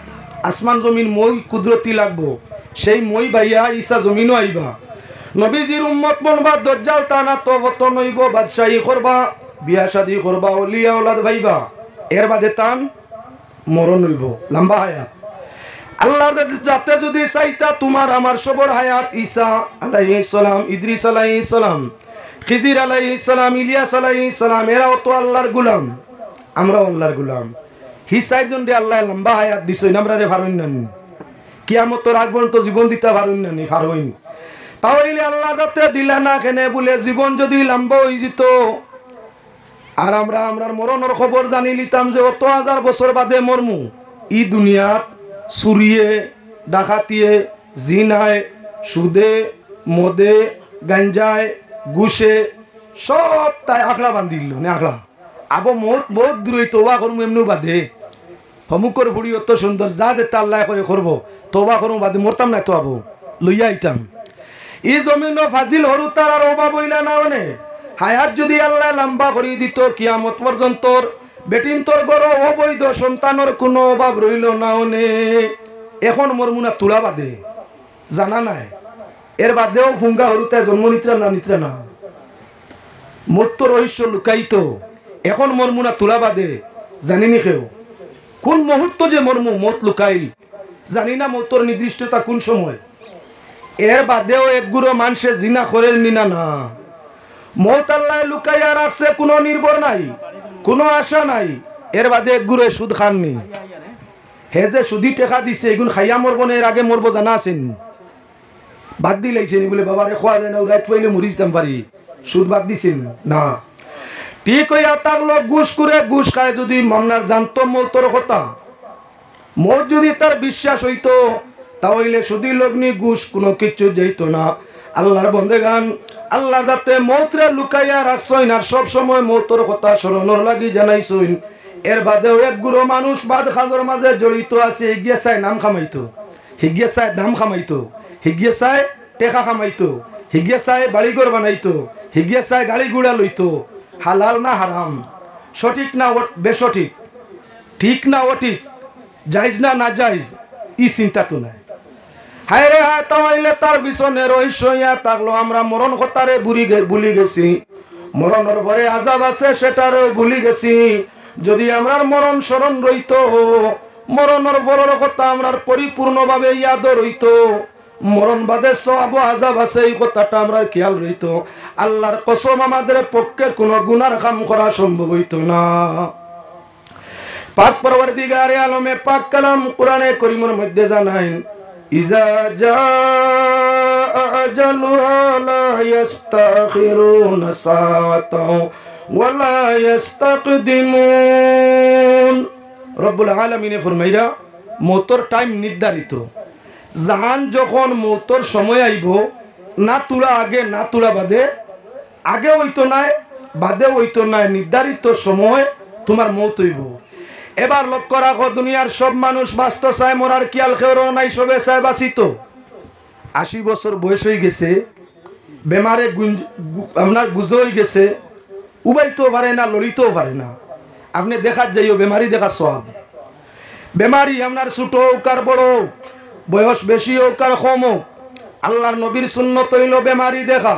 আসমান জমিন মই কুদরতি লাগবো, সেই মই বাইয়া ঈসা জমিনও আইবা। নবীজির উম্মত বনবা দজ্জাল টানা তবতন হইব, বাদশাহী করবা, বিয়া শাদী করবা, ওলিয়া ওলাদ ভাইবা, এর বাদে তান মরণ হইব, লম্বা হায়াত। আল্লাহ যাতে যদি চাইতা তোমার আমার সবর হায়াত ঈসা আলাইহিস সালাম, ইদ্রিস আলাইহিস সালাম, খিজির আলাইহিস সালাম, ইলিয়াস আলাইহিস সালাম এরাও তো আল্লাহর গোলাম, আমরাও আল্লাহর গোলাম। হিসাইজন দিয়ে আল্লাহ লম্বা হায়াত দিছেন, আমরা রে ফারুন নানি কিয়ামতের আগ পর্যন্ত জীবন দিতে ফারুন নানি ফারুন। তাহলে আল্লাহ যাতে দিলা না কেনে বলে জীবন যদি লম্বা হয়ে যেত আর আমরা আমরার মরণের খবর জানি লিতাম যে অত হাজার বছর বাদে মরমু। ই দুনিয়াত চুরিয়ে ডাকাতিয়ে জিনায় সুদে মদে গাঞ্জায় ঘুষে সব তাই আখড়া বান্ধিল নে আখড়া আবো বহুত বহুত দূরে তোবা করমু এমনি বাদে হমুকর ভুড়ি অত সুন্দর যা যেতে আল্লাহ করে করবো তোবা করবো বাদে মরতাম না তো আবো লইয়া আইতাম ই জমিন ফাজিল হরু তার আর অভাব হইলা না অনে হায়াত যদি আল্লাহ লম্বা করে দিত কিয়ামত পর্যন্ত বেটিন তোর গড় অবৈধ সন্তানের কোনো অভাব রইল না অনে এখন মরমুনা তুলা বাদে জানা নাই এর বাদেও ফুঙ্গা হরুতে জন্ম নিত্রা না মত রহস্য লুকাইতো এখন মরমুনা তুলা বাদে জানিনি কেউ কোন মুহূর্ত যে মর্ম মত লুকাইল জানি না মতর নির্দিষ্টতা কোন সময় এর বাদেও একগুলো মানুষে জিনা করেন নিনা না মত আল্লাহ লুকাইয়া রাখছে কোনো নির্ভর নাই কোনো আশা নাই এর বাদে একগুলো সুদ খাননি হে যে সুদি টেকা দিছে এগুলো খাইয়া মরবো না এর আগে মরবো জানা আছেন বাদ দিলাইছেন বলে বাবারে খোয়া যায় না রাইট পাইলে মরি যেতাম পারি সুদ বাদ দিছেন না ঠিক হইয়া থাকলো ঘুষ করে ঘুষ খায় যদি মনার জানতো মৌতর কথা মৌ যদি তার বিশ্বাস হইতো তাহলে সুদি লগ্নি ঘুষ কোনো কিছু যেত না আল্লাহর বন্দেগান আল্লাহ যাতে মৌতরে লুকাইয়া রাখছইন আর সব সময় মৌতর কথা স্মরণর লাগি জানাইছইন এর বাদেও এক গুরু মানুষ বাদ খাজর মাঝে জড়িত আছে এগিয়ে চায় নাম খামাইতো হিগিয়ে চায় দাম খামাইতো হিগিয়ে চায় টেকা খামাইতো হিগিয়ে চায় বাড়িঘর বানাইতো হিগিয়ে চায় গাড়ি গুড়া লইতো হালাল না হারাম সঠিক না বেসঠিক ঠিক না অঠিক জায়েজ না না জায়েজ ই চিন্তা তো নাই হায় রে হায় তাইলে তার পিছনে রহস্যইয়া থাকলো আমরা মরণ কথারে ভুলি গেছি মরণের পরে আযাব আছে সেটারও ভুলি গেছি যদি আমরার মরণ স্মরণ রইত মরণের পরের কথা আমরার পরিপূর্ণভাবে ইয়াদ রইত মরণ বাদে সওয়াব আযাব আছে এই কথাটা আমরা খেয়াল রইত আল্লাহর কসম আমাদের পক্ষে কোনো গুনার কাম করা সম্ভব হইত না পাক পরওয়ারদিগারে আলমে পাক কালাম কোরআনে কারীমের মধ্যে জানাইন ইজা জাআ আজালুহা লা ইস্তাখিরুনা সাআতাও ওয়া লা ইস্তাকদিমুন রব্বুল আলামিনে ফরমাইরা মওতর টাইম নির্ধারিত জাহান যখন মৌতর সময় আইব না তুলা আগে না তুলা বাদে আগে হইতো নাই বাদে হইতো নাই নির্ধারিত সময় তোমার মৌত হইব এবার লক্ষ্য রাখো দুনিয়ার সব মানুষ বাঁচতে চায় মরার কিয়াল খেয়েও নাই সবে চায় বাঁচিত 80 বছর বয়স হয়ে গেছে বেমারে আপনার গুজো হয়ে গেছে উবাইতেও পারে না লড়িতেও পারে না আপনি দেখার যাইও বেমারি দেখা সব বেমারি আপনার ছোট হোক আর বড় বয়স বেশি হোক আর কম হোক আল্লাহর নবীর সুন্নত হইল বেমারি দেখা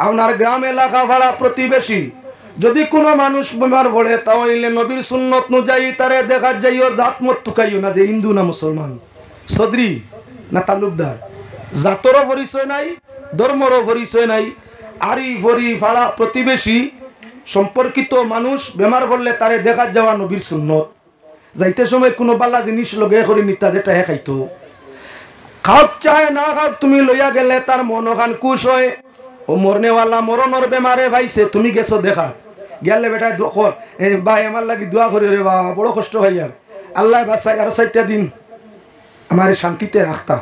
আপনার গ্রাম এলাকা ভাড়া প্রতিবেশী যদি কোনো মানুষ বেমার পড়ে তাহলে নবীর সুন্নত অনুযায়ী তারে দেখা যাইও জাত মত টুকাইও না যে হিন্দু না মুসলমান সদরি না তালুকদার জাতরও পরিচয় নাই ধর্মরও পরিচয় নাই আরি ভরি ভাড়া প্রতিবেশী সম্পর্কিত মানুষ বেমার পড়লে তারে দেখা যাওয়া নবীর সুন্নত যাইতে সময় কোনো বালা জিনিস লগে করে নিতা যেটা হে খাইতো খাওক চায় না খাওক তুমি লইয়া গেলে তার মনখান কুশ হয় ও মরনেওয়ালা মরণর বেমারে ভাইছে তুমি গেছো দেখা গেলে বেটায় দোকর ভাই আমার লাগি দোয়া করি রে বা বড় কষ্ট ভাই আর আল্লাহ বাসায় আরো 4টা দিন আমার শান্তিতে রাখতা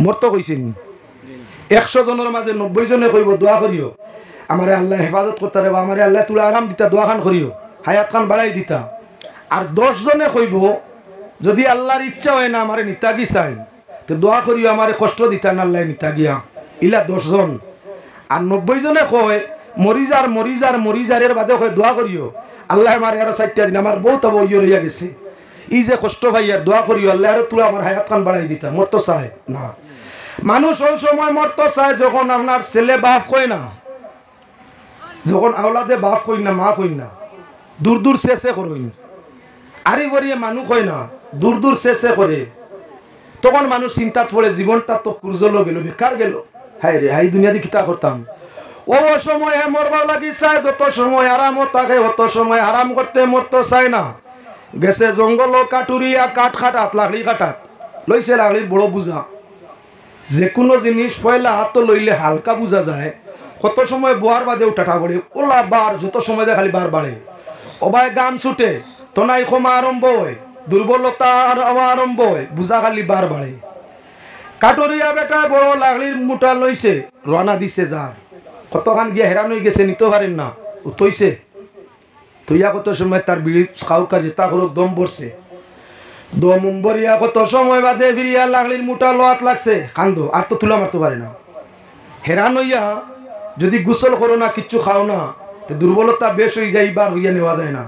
মরতো কইছেন 100 জনের মাঝে 90 জনে কইব দোয়া করিও আমারে আল্লাহ হেফাজত করতে রে বা আমারে আল্লাহ তুলা আরাম দিতা দোয়া খান করিও হায়াত খান বাড়াই দিতা আর 10 জনে কইব যদি আল্লাহর ইচ্ছা হয় না আমারে নিতাগি চাই তো দোয়া করিও আমারে কষ্ট দিতা না আল্লাহ নিতা গিয়া ইলা 10 জন আর 90 জনে কয় মরিজারের বাদে কয় দোয়া করিও আল্লাহ আমার আরো 4টা দিন আমার বহুত বইয় রইয়া গেছে ই যে কষ্ট ভাই আর দোয়া করিও আল্লাহ আর তুলা আমার হায়াত খান বাড়াই দিতা মরতো চায় না মানুষ ওই সময় মরতো চায় যখন আপনার ছেলে বাপ কয় না যখন আওলাদে বাপ কই না মা কই না দূর দূর শেষে করইন আরি বরিয়ে মানুষ হয় না দূর দূর শেষে করে তখন মানুষ চিন্তাত পড়ে জীবনটা তো কুরজলো গেল বেকার গেল হাই রে হাই দুনিয়া দিয়ে কিতা করতাম ও সময় মরবা লাগি চায় যত সময় আরাম থাকে অত সময় আরাম করতে মরতে চায় না গেছে জঙ্গল কাটুরিয়া কাঠ খাটাত লাকড়ি কাটাত লইছে লাকড়ির বড় বুঝা যে কোনো জিনিস পয়লা হাত লইলে হালকা বুঝা যায় কত সময় বোয়ার বাদে উঠাটা পড়ে ওলা বার যত সময় খালি বার বাড়ে অবায় গান ছুটে তনাই ক্ষমা আরম্ভ হয় দুর্বলতা আরম্ভ হয় বুঝা খালি বার বাড়ে কাটুরিয়া বেটা বড় লাকড়ির মুঠা লইছে রানা দিছে যার কতখান গিয়ে হেরান হয়ে গেছে নিতে পারেন না উঠইছে তুইয়া কত সময় তার বিড়ি খাউকা যেতা করুক দম পড়ছে নম্বরিয়া কত সময় বাদে ফিরিয়া লাকড়ির মুঠা লোয়াত লাগছে কান্দো আর তো তুলা মারতে পারে না হেরান হইয়া যদি গোসল করো না কিচ্ছু খাও না দুর্বলতা বেশ হয়ে যায় বার হইয়া নেওয়া যায় না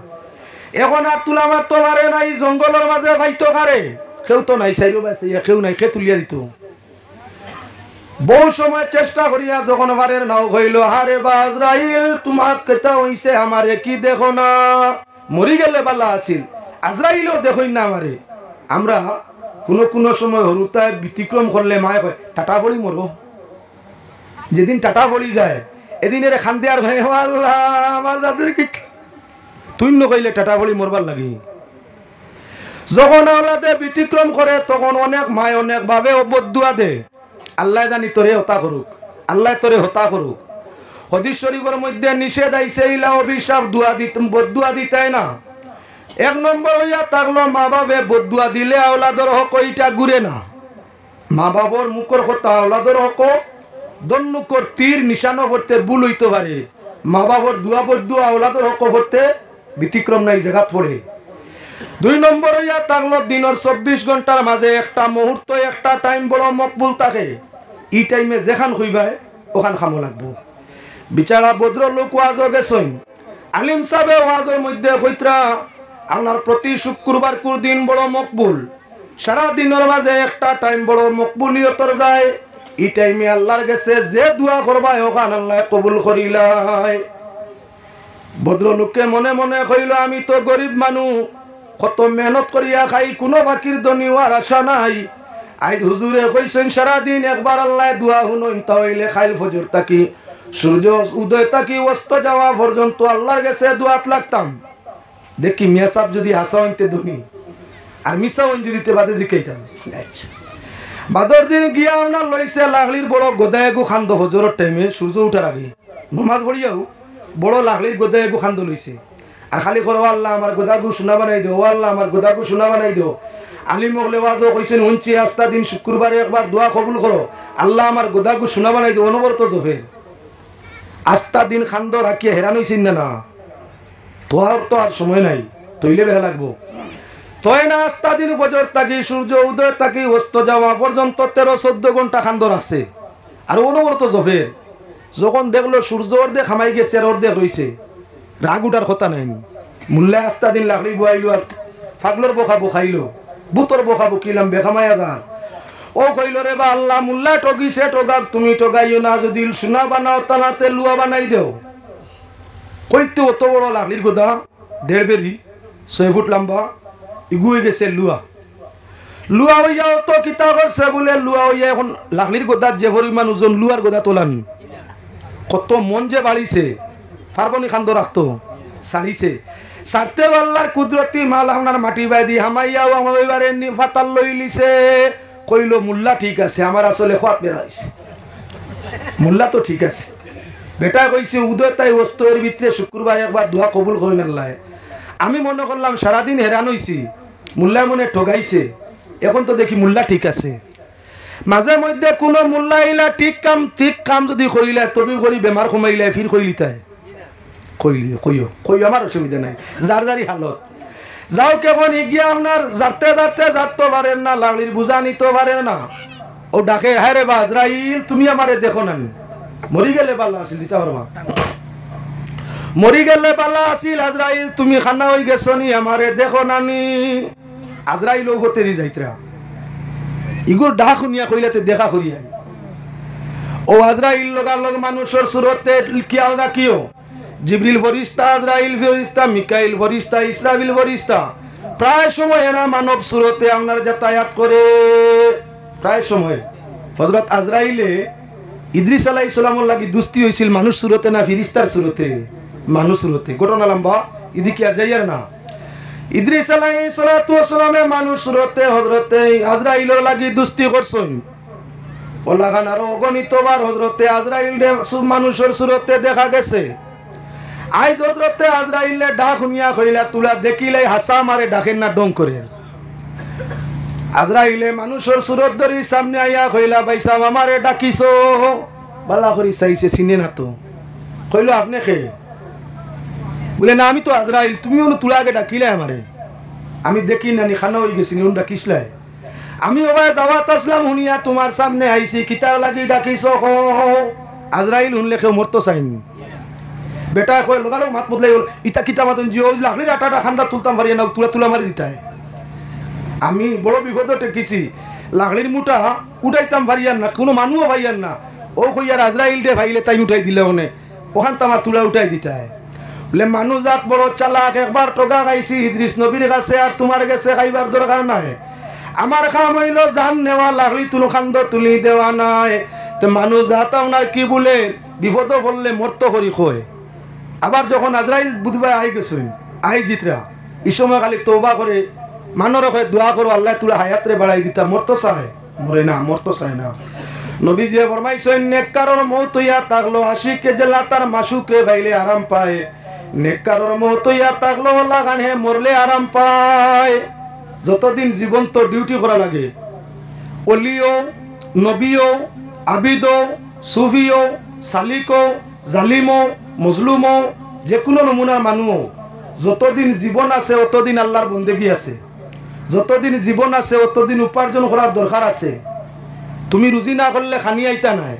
এখন আর তুলা মারতে পারে না এই জঙ্গলের মাঝে ভাইতো কারে কেউ তো নাই সাইরো বাইছে কেউ নাই কে তুলিয়া দিত বহু সময় চেষ্টা করিয়া যখন বারের নাও হইল হারে আজরাইল তোমার কেতা হইছে আমারে কি দেখো না মরি গেলে বালা আছিল আজরাইলও দেখই না আমারে আমরা কোনো সময় হরুতায় ব্যতিক্রম করলে মায় কয় টাটা পড়ি মরো যেদিন টাটা পড়ি যায় এদিন এর খান্দে আর ভাই আল্লাহ আমার জাদুর কি তুই নকইলে টাটা পড়ি মরবার লাগি যখন আওলাদে ব্যতিক্রম করে তখন অনেক মায় অনেক ভাবে বদুয়া দে আল্লাহ জানি তোরে হতা করুক আল্লাহ তোরে হতা করুক হাদিস শরীফের মধ্যে নিষেধ আইছে ইলা অভিশাপ দুয়া দিতে বদুয়া দিতে না এক নম্বর হইয়া থাকলো মা বাবে বদুয়া দিলে আওলাদর হক ওইটা ঘুরে না মা বাবার মুখর কথা আওলাদর হক দন্নুকর তীর নিশানো করতে ভুল হইতে পারে মা বাবার দুয়া বদুয়া আওলাদর হক করতে ব্যতিক্রম নাই জায়গা পড়ে দুই নম্বর হইয়া থাকলো দিনের 24 ঘন্টার মাঝে একটা মুহূর্ত একটা টাইম বড় মকবুল থাকে এই টাইমে যেখান হইবাই ওখান খামো লাগবো বিচারা ভদ্র লোক ওয়াজও গেছেন আলিম সাহেব ওয়াজের মধ্যে কইত্রা আপনার প্রতি শুক্রবার কুর দিন বড় মকবুল সারা দিনের মাঝে একটা টাইম বড় মকবুলিয়তর যায় এই টাইমে আল্লাহর কাছে যে দোয়া করবাই ওখান আল্লাহ কবুল করিলাই ভদ্রলোককে মনে মনে কইল আমি তো গরিব মানুষ কত মেহনত করিয়া খাই কোনো বাকির ধনী হওয়ার আশা নাই আজ হুজুরে কইছেন সারাদিন একবার আল্লাহ দোয়া শুনুন তাহলে খাইল ফজর থাকি সূর্য উদয় থাকি অস্ত যাওয়া পর্যন্ত আল্লাহর কাছে দোয়াত লাগতাম দেখি মিয়া সাহেব যদি হাসা হইতে ধনী আর মিশা হইন যদি বাদে জিকাইতাম বাদর দিন গিয়া আপনার লইছে লাকড়ির বড় গোদায় গো খান্দ ফজরের টাইমে সূর্য উঠার আগে নমাজ পড়িয়াও বড় লাকড়ির গোদায় গো খান্দ লইছে আর খালি করো আল্লাহ আমার গোদাগু শোনা বানাই দিও আল্লাহ আমার গোদাগু শোনা বানাই দিও আলী মগলে ওয়াজও কইছেন উঞ্চি আস্তা দিন শুক্রবারে একবার দোয়া কবুল করো আল্লাহ আমার গোদাগু শোনা বানাই দিও অনবরত জফের আস্তা দিন খান্দ রাখিয়া হেরান হইছেন না তোর তো আর সময় নাই তৈলে বেড়া লাগবো তয় না আস্তা দিন ফজর থাকি সূর্য উদয় থাকি অস্ত যাওয়া পর্যন্ত 13-14 ঘন্টা খান্দর আছে আর অনবরত জফের যখন দেখলো সূর্য অর্ধেক খামাই গেছে আর অর্ধেক রয়েছে রাগ উঠার কথা নাই মুল্লা আস্তা দিন লাকড়ি বুয়াইলো আর ফাগলোর বোখা বোখাইলো বুতর বোখা বকিলাম বেখামায়া যান ও কইল রে বা আল্লাহ মুল্লা ঠকিছে ঠগাক তুমি ঠগাইও না যদি সোনা বানাও তানাতে লুয়া বানাই দেও কইতে অত বড় লাকড়ির গোদা 1.5 বেরি 6 ফুট লম্বা ইগুয়ে গেছে লুয়া লুয়া হয়ে যাও তো কিতা করছে বলে লুয়া হইয়া এখন লাকড়ির গোদার যে পরিমাণ ওজন লুয়ার গোদা তোলান কত মন যে বাড়িছে ফারবনি খান্দ রাখতো সারিছে সারতে আল্লাহর কুদরতি মাল আপনার মাটি বাই দি হামাইয়াও আমার এবারে ফাতাল লই লিছে কইল মুল্লা ঠিক আছে আমার আসলে খাত বেরাইছে মুল্লা তো ঠিক আছে বেটা কইছে উদয় তাই ওস্তর ভিতরে শুক্রবার একবার দোয়া কবুল করেন আল্লাহ আমি মনে করলাম সারাদিন হেরান হইছি মুল্লা মনে ঠগাইছে এখন তো দেখি মুল্লা ঠিক আছে মাঝে মধ্যে কোনো মুল্লা ইলা ঠিক কাম যদি করিলে তবে করি বেমার কমাইলে ফির কইলি তাই কইও আমার অসুবিধা নাই যার যারি হালত যাও কেমন গিয়া আপনার যারতে পারেন না লাকড়ির বুঝা নিতে পারেন না ও ডাকে হ্যাঁ রে বা আজরাইল তুমি আমারে দেখো না মরি গেলে বালা আসিল দিতে পারবা মরি গেলে বালা আসিল আজরাইল তুমি খানা হয়ে গেছো নি আমারে দেখো নানি আজরাইল হতে দি যাইতরা ইগুর ডাক শুনিয়া কইলাতে দেখা করিয়া ও আজরাইল লগালগ মানুষের সুরতে খেয়াল রাখিও জিবরিল ফরিস্তা আজরাইল ফরিস্তা মিকাইল ফরিস্তা ইসরাফিল ফরিস্তা প্রায় সময় এরা মানব সুরতে আপনার যাতায়াত করে প্রায় সময় হযরত আজরাইলে ইদ্রিস আলাইহিস সালামের লাগি দুস্তি হইছিল মানুষ সুরতে না ফেরেশতার সুরতে মানুষ সুরতে ঘটনা লম্বা এদিকে আর যাইয়ার না ইদ্রিস আলাইহিস সালাতু ওয়াস সালামে মানুষ সুরতে হযরত আজরাইলের লাগি দুস্তি করছেন ওলা খান আরো অগণিতবার হযরত আজরাইল মানুষের সুরতে দেখা গেছে আইজ হযরত আজরাইলে ডাক শুনিয়া কইলা তুলা দেখিলে হাসা মারে ডাকেন না ডং করে আজরাইলে মানুষের সুরত ধরি সামনে আইয়া কইলা ভাই সাহেব আমারে ডাকিছো বালা করি চাইছে চিনে না তো কইলো আপনি কে বলে না আমি তো আজরাইল তুমি তুলা আগে ডাকিলে আমারে আমি দেখি নানি খানা হয়ে গেছি উন্ডা কিসলায় আমি ওবাই যাওয়াত আসলাম শুনিয়া তোমার সামনে আইছি কিতা লাগি ডাকিছ আজরাইল শুনলে কেউ মরতো চাইন বেটা কয় লগালো মাত বদলাই গেল ইতা কিতা মাতন জিও লাখলির আটাটা খান্দা তুলতাম পারি না তুলা তুলা মারি দিতায় আমি বড় বিপদ টেকিছি লাখলির মুটা উঠাইতাম পারিয়ান না কোনো মানুষও ভাইয়ান না ও কইয়ার আজরাইল দে ভাইলে তাই উঠাই দিলে ওনে ওখান তো আমার তুলা উঠাই দিতায় বলে মানুষ জাত বড় চালাক একবার টগা খাইছি ইদ্রিস নবীর কাছে আর তোমার কাছে খাইবার দরকার নাই আমার কাম হইল জান নেওয়া লাগলি তুলো খান্দ তুলি দেওয়া নাই তো মানুষ জাত আপনার কি বলে বিপদ বললে মর্ত করি কয় আবার যখন আজরাইল বুধবার আই গেছেন আই জিতরা এই সময় খালি তৌবা করে মানর কয় দোয়া করো আল্লাহ তুলা হায়াতরে বাড়াই দিতা মরতো চায় মরে না মরতো চায় না নবীজি ফরমাইছেন নেককারর মৌত হইয়া থাকলো আশিকে জেলা তার মাসুকে ভাইলে আরাম পায় নেককারর মৌত হইয়া থাকলো লাগান হে মরলে আরাম পায় যতদিন জীবন তো ডিউটি করা লাগে অলিও নবীও আবিদও সুফিও সালিকও জালিমও মজলুমও যে কোনো নমুনার মানুষও যতদিন জীবন আছে অতদিন আল্লাহর বন্দেগী আছে যতদিন জীবন আছে অতদিন উপার্জন করার দরকার আছে তুমি রুজি না করলে খানি আইতা নাই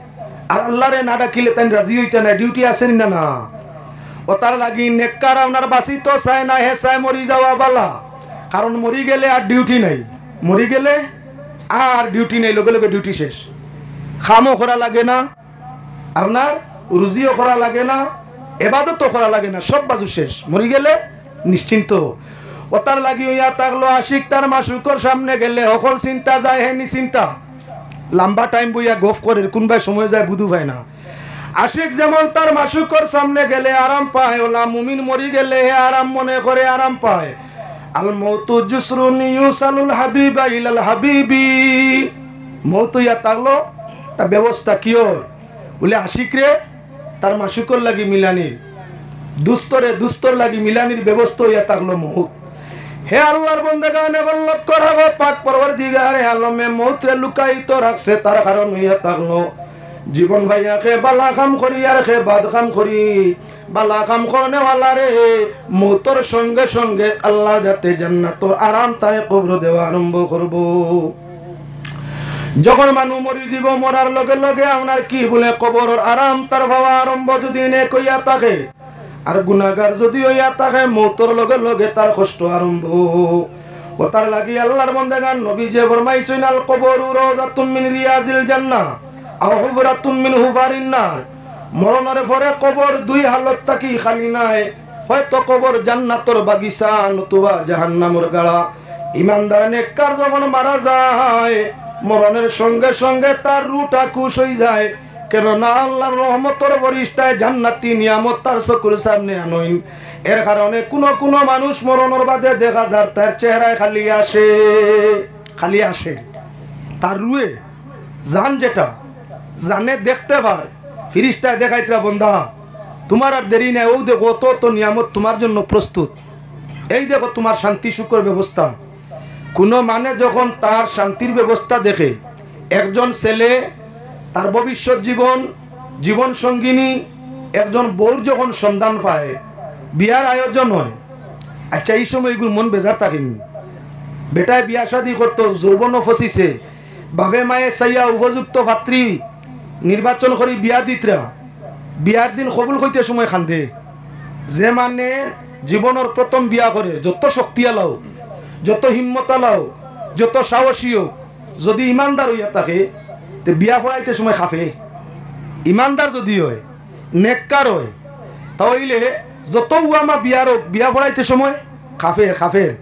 আর আল্লাহরে না ডাকিলে তাই রাজি হইতা নাই ডিউটি আছে না না ও তার লাগি নেককার আপনার বাসি তো চায় না হে চায় মরি যাওয়া বালা কারণ মরি গেলে আর ডিউটি নাই মরি গেলে আর ডিউটি নেই লগে লগে ডিউটি শেষ খামও করা লাগে না আপনার রুজিও করা লাগে না এবাদতও করা লাগে না সব বাজু শেষ মরি গেলে নিশ্চিন্ত ও তার লাগি হইয়া থাকলো আশিক তার মাসুকর সামনে গেলে সকল চিন্তা যায় হে নিচিন্তা লম্বা টাইম বইয়া গফ করে কোনবাই সময় যায় বুধু পায় না আশিক যেমন তার মাসুকর সামনে গেলে আরাম পায় ওলা মুমিন মরি গেলে হে আরাম মনে করে আরাম পায় আল মৌতু জুসরুন ইউসালুল হাবিবা ইলাল হাবিবি মৌত ইয়া থাকলো তা ব্যবস্থা কিয় বলে আশিক রে তার মাসুকর লাগি মিলানির দুস্তরে দুস্তর লাগি মিলানির ব্যবস্থা ইয়া থাকলো মৌত হে আল্লাহর বন্দেগানে লক্ষ্য রাখো পাক পরওয়ারদিগারে আলমে মৌতরে লুকায়িত রাখছে তার কারণ হইয়া থাকলো জীবন ভাইয়াকে বালা কাম করি আর খে বাদ কাম করি বালা কাম করনে ওয়ালা রে মৌতর সঙ্গে সঙ্গে আল্লাহ যাতে জান্নাতর আরাম তারে কবর দেওয়া আরম্ভ করব যখন মানুষ মরি জীব মরার লগে লগে আপনার কি বলে কবরের আরাম তার ভাবা আরম্ভ যদি নে কইয়া থাকে আর গুনাহগার যদি হইয়া থাকে মৌতর লগে লগে তার কষ্ট আরম্ভ ও তার লাগি আল্লাহর বান্দাগান নবী যে ফরমাইছেন আল কবরু রাওযাতুম মিন রিয়াজিল জান্নাহ আও হুফরাতুম মিন হুফারিন নার মরণের পরে কবর দুই হালত থাকি খালি নাই হয়তো কবর জান্নাতের বাগিচা নতুবা জাহান্নামের গাড়া ইমানদার নেককার যখন মারা যায় মরণের সঙ্গে সঙ্গে তার রুটা খুশ হয়ে যায় কেননা আল্লাহর রহমতের বরিষ্ঠায় জান্নাতি নিয়ামত তার চকুর সামনে আনইন এর কারণে কোনো মানুষ মরণের বাদে দেখা যায় তার চেহারায় খালি আসে তার রুয়ে জান যেটা জানে দেখতে পার ফিরিস্তায় দেখাইতরা বন্ধা তোমার আর দেরি নাই ও দেখো তো নিয়ামত তোমার জন্য প্রস্তুত এই দেখো তোমার শান্তি সুখের ব্যবস্থা কোনো মানে যখন তার শান্তির ব্যবস্থা দেখে একজন ছেলে তার ভবিষ্যৎ জীবন সঙ্গিনী একজন বউর যখন সন্ধান পায় বিয়ার আয়োজন হয় আচ্ছা এই সময় এগুলো মন বেজার থাকেনি বেটায় বিয়া শাদী করতো যৌবনও ফসিছে বাপে মায়ে চাইয়া উপযুক্ত ভাতৃ নির্বাচন করে বিয়া দিতরা বিয়ার দিন কবুল হইতে সময় খান্দে যে মানে জীবনের প্রথম বিয়া করে যত শক্তি আলাও যত হিম্মত আলাও যত সাহসীও যদি ইমানদার হইয়া থাকে তে বিয়া পড়াইতে সময় খাফে ইমানদার যদি হয় নেককার হয় তাহলে যত উয়ামা বিয়ার হোক বিয়া পড়াইতে সময় খাফের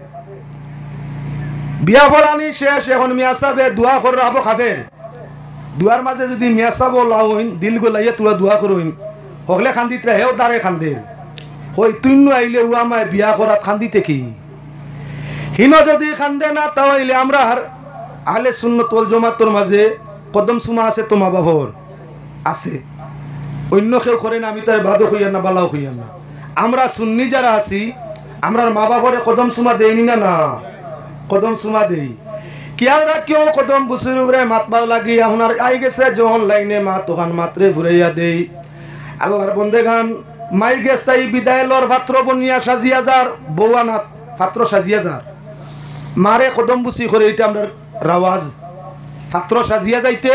বিয়া পড়ানি শেষ এখন মিয়া সাহেবে দোয়া করে রাখবো খাফের দুয়ার মাঝে যদি মিয়া সাহেব লাউইন দিল গোলাইয়া তোরা দোয়া করইন হকলে খান্দিতরা হেও দাঁড়ে খান্দের হই তুই আইলে উয়ামায় বিয়া করাত খান্দিতে কি হিন যদি খান্দে না তাহলে আমরা আহলে সুন্নাত ওয়াল জামাতের মাঝে কদম সুমা আছে তো মা বাবার আছে অন্য কেউ করে না আমি তার বাদও হইয়া না বালাও হইয়া না আমরা সুন্নি যারা আছি আমরা মা বাবারে কদম সুমা দেইনি না কদম সুমা দেই কিয়াল রাখিও কদম বুসির উপরে মাতবার লাগি আপনার আই গেছে যখন লাইনে মা তখন মাত্রে ফুরাইয়া দেই আল্লাহর বন্দেগান মাই গেছ তাই বিদায় লর পাত্র বনিয়া সাজিয়া যার বৌয়ানাথ পাত্র সাজিয়া যার মারে কদম বুসি করে, এটা আমরা রাওয়াজ। পাত্র সাজিয়া যাইতে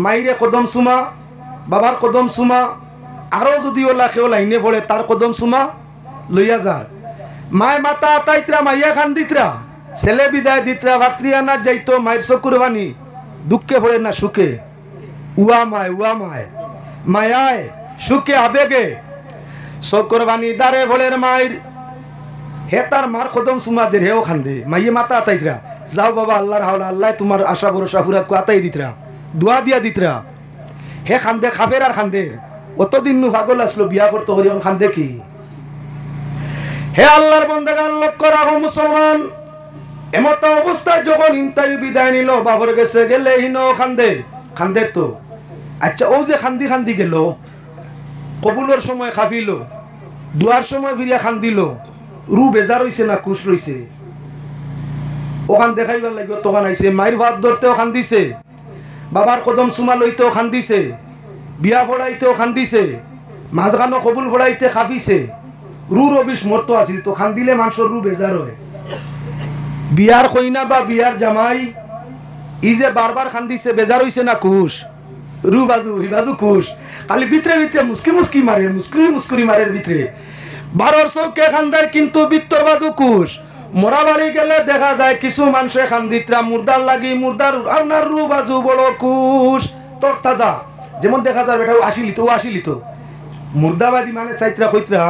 মাইরে কদম সুমা, বাবার কদম সুমা, আরও যদি ওলা কেউ লাইনে পড়ে তার কদম সুমা লইয়া যার। মায় মাতা আতাইতরা, মাইয়া খান দিতরা, ছেলে বিদায় দিতরা, ভাতৃয়ানা যাইতো মায়ের চকুর বাণী, দুঃখে পড়ে না সুখে। উয়া মায় মায়ায় সুখে আবেগে চকুর বাণী দারে ভোলের মায়ের। হে তার মার কদম সুমা দের, হেও খান্দে। মাইয়ে মাতা আতাইতরা, যাও বাবা আল্লাহর হাওলা, আল্লাহ তোমার আশা ভরসা ফুরা আতাই দিতরা, দোয়া দিয়া দিতরা। হে খান্দে খাবের আর খান্দের। অতদিন নু পাগল আসলো বিয়া করতে হরি, খান্দে কি? হে আল্লাহর বন্দেগান লক্ষ্য রাখো মুসলমান, এমত অবস্থায় যখন ইন্তাই বিদায় নিল, বাবর গেছে গেলে হিন খান্দে তো। আচ্ছা, ও যে খান্দি গেল, কবুলের সময় খাফিল, দুয়ার সময় ফিরিয়া খান্দিল, রু বেজার হইছে না খুশ রইছে? ওখান দেখাইবার লাগে তখন আইছে। মায়ের ভাত ধরতেও খান্দিছে, বাবার কদম সুমা লইতেও খান্দিছে, বিয়া পড়াইতেও খান্দিছে, মাঝখানো কবুল পড়াইতে খাফিছে। রু রবিশ মরতো আসিল তো, খান্দিলে মানুষের রু বেজার হয়। বিয়ার কইনা বা বিয়ার জামাই ই যে বারবার খান্দিছে, বেজার হইছে না খুশ? রু বাজু হি বাজু খুশ, খালি ভিতরে মুস্কি মুস্কুরি মারে ভিতরে। বারোর চৌকে খান্দার কিন্তু বিত্তর বাজু খুশ। মরা বাড়ি গেলে দেখা যায় কিছু মানুষে খান্দিতরা মুর্দার লাগি, মুর্দার আপনার রু বাজু বড় খুশ তোর তাজা। যেমন দেখা যায় বেটা আসিলিত মুর্দাবাদী মানে চাইত্রা কইত্রা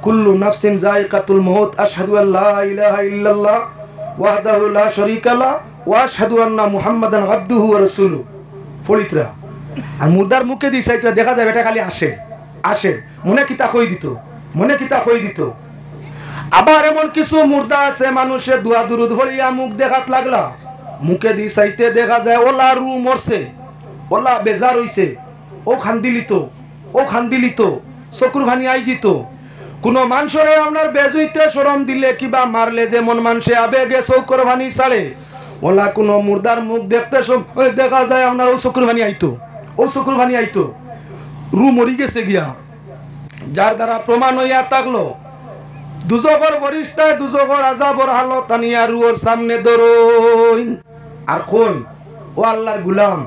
কুল্লু নাফসিন যায়কাতুল মউত, আশহাদু আল্লা ইলাহা ইল্লাল্লাহ ওয়াহদাহু লা শারীকা লা ওয়া আশহাদু আন্না মুহাম্মাদান আবদুহু ওয়া রাসূলুহু ফলিত্রা। আর মুর্দার মুখে দি চাইত্রা দেখা যায় বেটা খালি আসে মনে কিতা কই দিত। আবার এমন কিছু মুর্দা আছে মানুষে দুয়া দুরুদ ভরিয়া মুখ দেখাত লাগলা, মুখে দি চাইতে দেখা যায় ওলা রু মরছে, ওলা বেজার হইছে, ও খান্দিলিত চকুর ভানি আইজিত। কোন মানুষরে আপনার বেজুইতে শরম দিলে কিবা মারলে যেমন মানুষে আবেগে চকুর ভানি ছাড়ে, ওলা কোন মুর্দার মুখ দেখতে দেখা যায় আপনার ও চকুর ভানি আইতো, রু মরি গেছে গিয়া। যার দ্বারা প্রমাণ হইয়া থাকলো দুজকর বরিষ্ঠায় দুজকর আযাবর হালত আনিয়া রুর সামনে ধরুন। আর কই ও আল্লাহর গুলাম,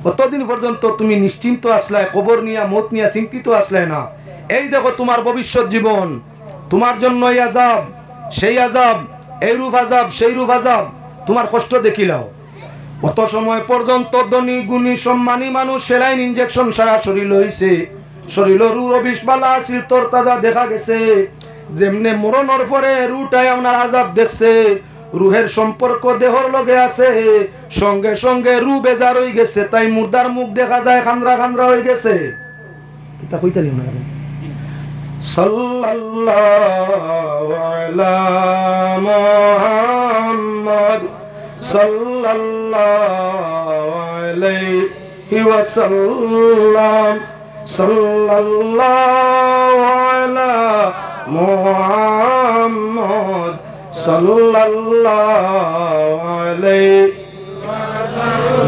কতদিন পর্যন্ত তুমি নিশ্চিন্ত আসলে, কবর নিয়া মত নিয়া চিন্তিত আসলে না? এই দেখো তোমার ভবিষ্যৎ জীবন, তোমার জন্য এই আযাব সেই আযাব, এই রূপ আযাব সেই রূপ আযাব, তোমার কষ্ট দেখিলাও। কত সময় পর্যন্ত ধনী গুণী সম্মানী মানুষ সেলাইন ইনজেকশন সারা শরীর হইছে, শরীর রু রবিশ বালা আসিল তোর তাজা দেখা গেছে। যেমনে মরণের পরে রুটাই আপনার আযাব দেখছে, রুহের সম্পর্ক দেহর লগে আছে, সঙ্গে সঙ্গে রু বেজার হয়ে গেছে। তাই মুর্দার মুখ দেখা যায় খান্দ্রা হয়ে গেছে। এটা কইতালি না সাল্লাল্লাহু আলা মুহাম্মদ সাল্লাল্লাহু আলাইহি ওয়াসাল্লাম, সাল্লাল্লাহু আলা মুহাম্মদ সাল্লাল্লাহু আলাইহি।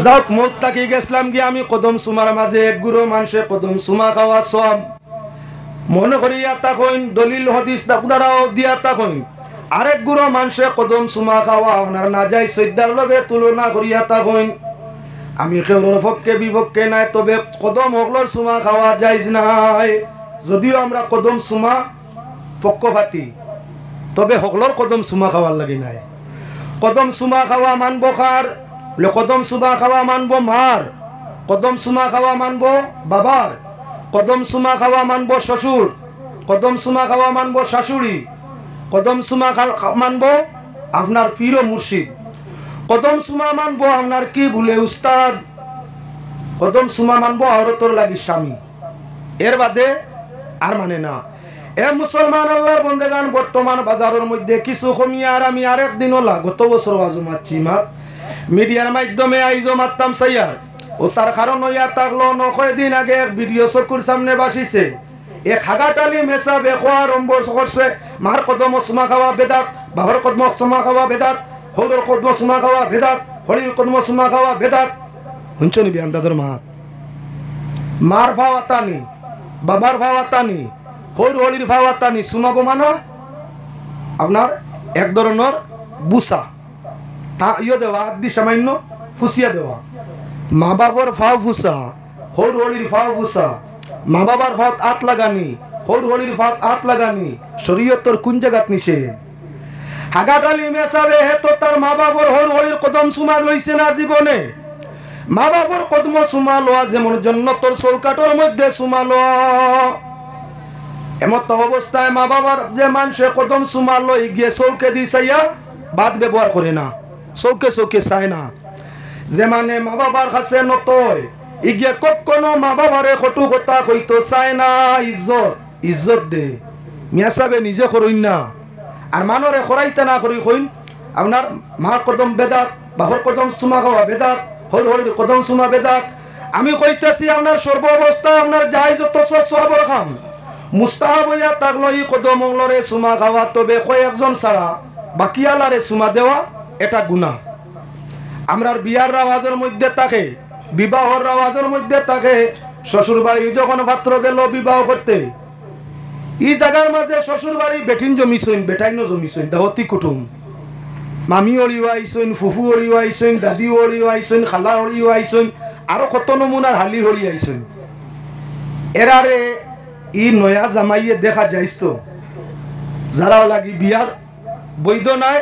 যাক মুখ তাকি গেছিলাম গিয়ে আমি কদম সুমার মাঝে, এক গুরু মানুষে কদম সুমা খাওয়া সব মনে করিয়া তাকইন, দলিল হাদিস দ্বারাও দিয়া তাকইন। আরেক গুরু মানুষে কদম সুমা খাওয়া আপনার না যাই সৈদার লগে তুলনা করিয়া তাকইন। আমি কেউর পক্ষে বিপক্ষে নাই, তবে কদম হকলর সুমা খাওয়া যাইজ নাই। যদিও আমরা কদম সুমা পক্ষপাতি, তবে হকলর কদম সুমা খাওয়ার লাগি নাই। কদম সুমা খাওয়া মানব খার, কদম সুমা খাওয়া মানব মার, কদম সুমা খাওয়া মানব বাবার, কদম সুমা খাওয়া মানব শ্বশুর, কদম সুমা খাওয়া মানব শাশুড়ি, কদম সুমা মানব আপনার পীর ও মুর্শিদ, কদম সুমা মানব আপনার কি ভুলে উস্তাদ, কদম সুমা মানব আওরতর লাগি স্বামী, এর বাদে আর মানে না। এ মুসলমান আল্লাহর বন্দেগান, বর্তমান বাজারের মধ্যে কিছু কমিয়া আর আমি আরেকদিন ওলা গত বছর আজও মারছি মাত মিডিয়ার মাধ্যমে আইজো মারতাম সাইয়ার। ও তার কারণ হইয়া থাকলো, নয় দিন আগে এক ভিডিও চকুর সামনে বাসিছে, এক হাগাটালি মেসা বেখোয়া আরম্ভ করছে। মার কদম সুমা খাওয়া বেদাত, বাবার কদম সুমা খাওয়া বেদাত, হৌর কদম সুমা খাওয়া বেদাত, হরির কদম সুমা খাওয়া বেদাত। শুনছ নিবি আন্দাজের মাত, মার ভাওয়া তানি, বাবার ভাওয়া তানি, হৌর হলির ভাওয়া তানি, সুমাবো মানো আপনার এক ধরনের বুসা তা ইয়ে দেওয়া আদি সামান্য ফুসিয়া দেওয়া মা বাবার ফাও ফুসা হর হলির ফাও ফুসা মা বাবার ফাও আত লাগানি হর হলির ফাও আত লাগানি শরীয়তর কোন জায়গাত নিষেধ হাগাটালি মেসাবে হে তো তার মা বাবার হর হলির কদম সুমা লইছে না জীবনে মা বাবার কদম সুমা লওয়া যেমন জন্নতর চৌকাটোর মধ্যে সুমা লওয়া এমত অবস্থায় মা বাবার যে মানুষে কদম সুমা লই গিয়ে চৌকে দি চাইয়া বাদ ব্যবহার করে না চৌকে চৌকে চায় না যে মানে মা বাবার কাছে নতয় ইগিয়ে কখনো মা বাবারে কটু কথা কইতো চায় না ইজ্জত ইজ্জত দে মিয়া সাহেবে নিজে করইন না আর মানরে খরাইতে না করি কইন আপনার মার কদম বেদাত বাবার কদম সুমা খাওয়া বেদাত হর হরির কদম সুমা বেদাত আমি কইতেছি আপনার সর্ব অবস্থায় আপনার যাই যত সবর খাম মুস্তাহাব হইয়া থাকলো ই কদম লরে সুমা খাওয়া তবে কয়েকজন ছাড়া বাকি আলারে সুমা দেওয়া এটা গুনাহ আমরার বিয়ার রাওয়াজের মধ্যে থাকে বিবাহর রাওয়াজের মধ্যে থাকে শ্বশুর বাড়ি যখন পাত্র গেল বিবাহ করতে এই জায়গার মাঝে শ্বশুর বাড়ি বেটিন জমিছইন বেটাইনো জমিছইন দাহতি কুটুম মামি অড়িও আইছইন ফুফু অড়িও আইছইন দাদি অড়িও আইছইন খালা অড়িও আইছইন আরো কত নমুনার হালি হরি আইছইন এরারে ই নয়া জামাইয়ে দেখা যাইছ তো যারা লাগি বিয়ার বৈধ নাই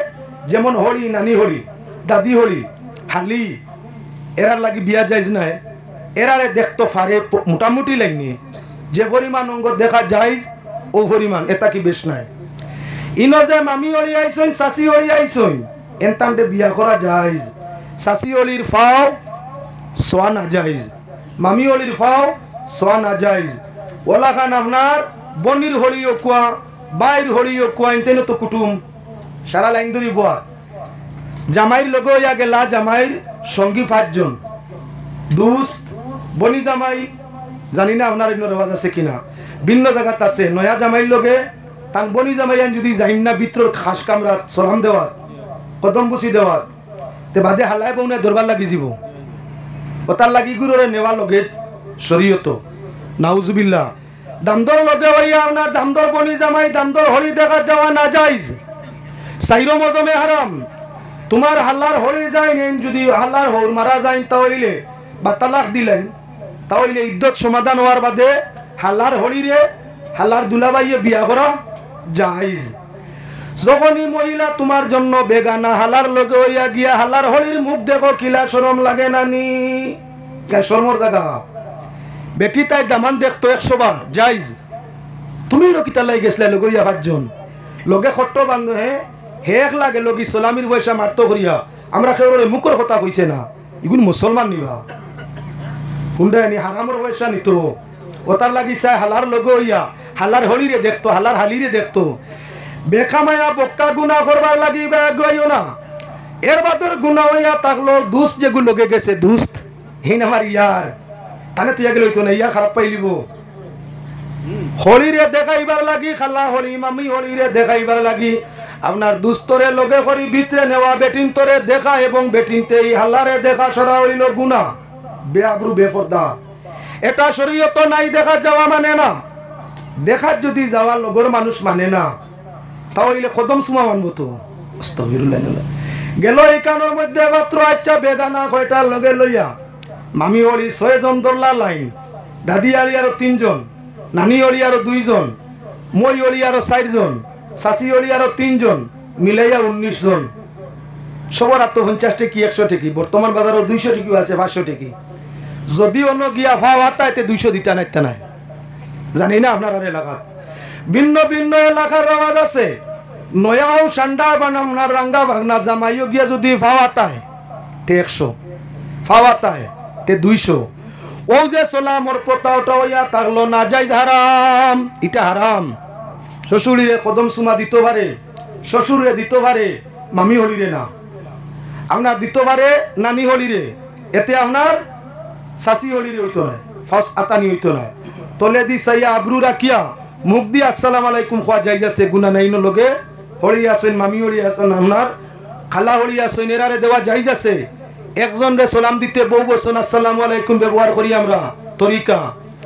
যেমন হরি নানি হরি দাদি হরি হালি এরার লাগি বিয়া যাইজ নাই এরারে দেখতো ফারে মোটামুটি লাগনি যে পরিমাণ অঙ্গ দেখা যাইজ ও পরিমাণ এটা কি বেশ নাই ইনো যে মামি হরি আইছইন শাশি হরি আইছইন এনতান্ডে বিয়া করা যাইজ শাশি হলির ফাও সোয়া না যাইজ মামি হলির ফাও সোয়া না যাইজ ওলা খান আপনার বনির হরিও কুয়া বাইর হরিও কুয়া এনতেন তো কুটুম সারা লাইন ধরি বোয়া জামাইর লগে হইয়া গেলা জামাইর সঙ্গী 5 জন দুস্ত বনি জামাই জানি না আপনার অন্য রেওয়াজ আছে কিনা ভিন্ন জায়গাত আছে নয়া জামাইর লগে তান বনি জামাই যদি যাইন না ভিতর খাস কামরাত সালাম দেওয়াত কদম বুসি দেওয়াত তে বাদে হালাই বউনে দরবার লাগি যাব ওতার লাগি গুরুরে নেওয়া লগে শরীয়ত নাউজুবিল্লাহ দামদর লগে হইয়া আপনার দামদর বনি জামাই দামদর হরি দেখা যাওয়া না যাইজ সাইরো মজমে হারাম তোমার হাল্লার হরি যাইন যদি হাল্লার হর মারা যাইন তাহলে বা তালাক দিলেন তাহলে ইদ্যত সমাধান হওয়ার বাদে হাল্লার হরিরে হাল্লার দুলাবাইয়ে বিয়া করা জায়েজ যখনই মহিলা তোমার জন্য বেগানা হালার লগে হইয়া গিয়া হালার হরির মুখ দেখো কিলা শরম লাগে নানি শরমর জায়গা বেটি তাই দামান দেখতো 100 বার জায়েজ তুমি রকিতা লাই গেছলা লগে হইয়া 5 জন লগে খট্ট বান্ধ হেক লাগে লগি সালামির পয়সা মারতো করিয়া আমরা কেউরে মুখর কথা কইছে না ইগুন মুসলমান নিবা হুন্ডানি হারামর পয়সা নিত ওতার লাগি চাই হালার লগে হইয়া হালার হলিরে দেখতো হালার হালিরে দেখতো বেখামায়া বক্কা গুনাহ করবার লাগি গাইও না এর বাদর গুনাহ হইয়া থাকলো দুস্ত যেগুলো লগে গেছে দুস্ত হিন আমার ইয়ার তানে তুই গেল হইতো না ইয়ার খারাপ পাইলিব হলিরে দেখাইবার লাগি খালা হলি মামি হলিরে দেখাইবার লাগি আপনার দুস্তরে লগে করি ভিতরে নেওয়া বেটিন তরে দেখা এবং বেটিনতে হাল্লারে দেখা সরা হইল গুনাহ বেআব্রু বেপরদা এটা শরীয়ত নাই দেখা যাওয়া মানে না দেখার যদি যাওয়া লগর মানুষ মানে না তাহলে কদম সুমা মানবো তো আস্তাগফিরুল্লাহ গেল এই কানের মধ্যে মাত্র আচ্ছা বেদানা কয়টা লগে লইয়া মামি হলি 6 জন দরলা লাইন দাদি আলি আরো 3 জন নানি হলি আরো 2 জন মই হলি আরো 4 জন শাশি হলি আরো 3 জন মিলাইয়া 19 জন সবার 50 টাকি 100 টাকি বর্তমান বাজারে 200 টাকি আছে 500 টাকি যদি অন্য গিয়া ভাও হাতাইতে 200 দিতা নাইতা নাই জানি না আপনার এলাকাত ভিন্ন ভিন্ন এলাকার রাওয়াজ আছে নয়াও সান্ডা বানামনা রাঙ্গা ভাগনা জামাইও গিয়া যদি ভাও হাতায় তে 100 ভাও হাতায় তে 200 ও যে সালামর পতাওটা হইয়া থাকলো না যাইজ হারাম এটা হারাম শ্বশুরিরে কদম সুমা দিত পারে শ্বশুরে দিত পারে মামি হলিরে না আপনার দিত পারে নানি হলিরে এতে আপনার শাশি হলিরে হইতো না ফার্স্ট আতানি হইতো না তলে দি সাইয়া আবরু রাখিয়া মুখ দি আসসালামু আলাইকুম খোয়া যাইজ আছে গুনাহ নাই ন লগে হলি আছেন মামি হলি আছেন আপনার খালা হলি আছেন এরারে দেওয়া যাইজ আছে একজন রে সালাম দিতে বউ বসন আসসালামু আলাইকুম ব্যবহার করি আমরা তরিকা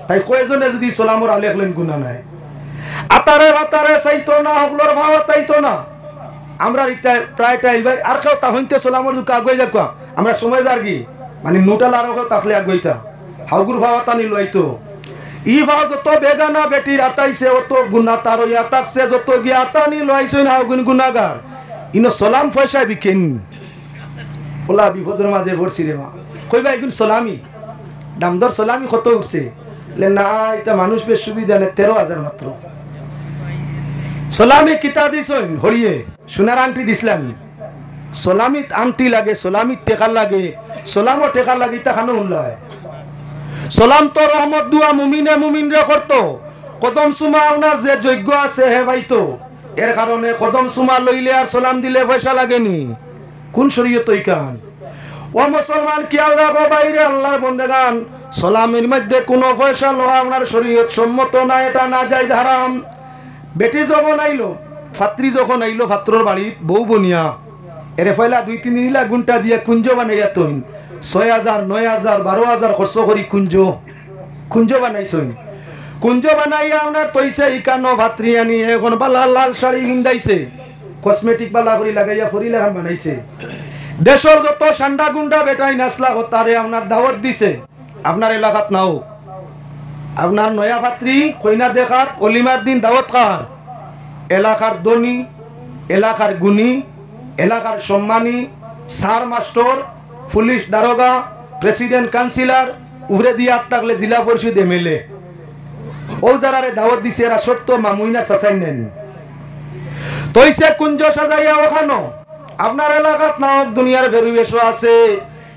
তাই কয়জনে যদি সালামর আলেখ লেন গুনাহ নাই আতারে বাতারে চাইতো না হগলর ভাও তাইতো না আমরা প্রায় ভাই আর কেউ তাহইতে সালামর দুঃখ আগুয়ে যাক আমরা সময় যার কি মানে নোটাল আর কেউ তাহলে আগুইতা হাউগুর ভাবা টানি লইতো ই ভাও যত বেগানা বেটির আতাইছে অত গুণা তার আতাকছে যত গিয়া আতানি লইছেন হাউগুন গুণাগার ইনো সালাম পয়সা বিকেন ওলা বিপদের মাঝে পড়ছি রে মা কই ভাই এখন সালামি দামদর সালামি কত উঠছে না এটা মানুষ বেশ সুবিধা নেই 13,000 মাত্র সালামি কিতা দিছেন হরিয়ে সোনার আংটি দিছিলেন সালামিত আংটি লাগে সালামিত টেকা লাগে সালামও টেকা লাগে তা খানো হুনলায় সালাম তো রহমত দুয়া মুমিনে মুমিনরে করতো কদম সুমা ওনার যে যোগ্য আছে হে ভাইতো এর কারণে কদম সুমা লইলে আর সালাম দিলে পয়সা লাগেনি কোন শরীয়ত ইকান ও মুসলমান কি আল্লাহ বাইরে আল্লাহর বন্দেগান সালামের মধ্যে কোনো পয়সা লওয়া আপনার শরীয়ত সম্মত না এটা না যায় হারাম বেটি যখন আইলো ফাত্রী যখন আইলো ফাত্রর বাড়িত বউ বনিয়া এরে ফয়লা 2-3 লাখ গুন্টা দিয়ে কুঞ্জ বানাইয়া তৈন 6,000 9,000 12,000 খরচ করি কুঞ্জ বানাইছইন কুঞ্জ বানাইয়া আপনার তৈছে ইকানো ভাত্রী আনি এখন বালা লাল শাড়ি কিনদাইছে কসমেটিক বালা করি লাগাইয়া ফরি লাগান বানাইছে দেশর যত সান্ডা গুন্ডা বেটাই নাসলা তারে আপনার দাওয়াত দিছে আপনার এলাকাত নাও আপনার নয়া ভাত্রী কইনা দেখার অলিমার দিন দাওয়াত খার এলাকার ধনী এলাকার গুণী এলাকার সম্মানী স্যার মাস্টার পুলিশ দারোগা প্রেসিডেন্ট কাউন্সিলর উভরে দিয়ে থাকলে জেলা পরিষদ এমএলএ ও যারারে দাওয়াত দিছে এরা সত্য মামুইনা সাসাই নেন তইছে কুঞ্জ সাজাইয়া ওখানো আপনার এলাকাত নাও দুনিয়ার পরিবেশ আছে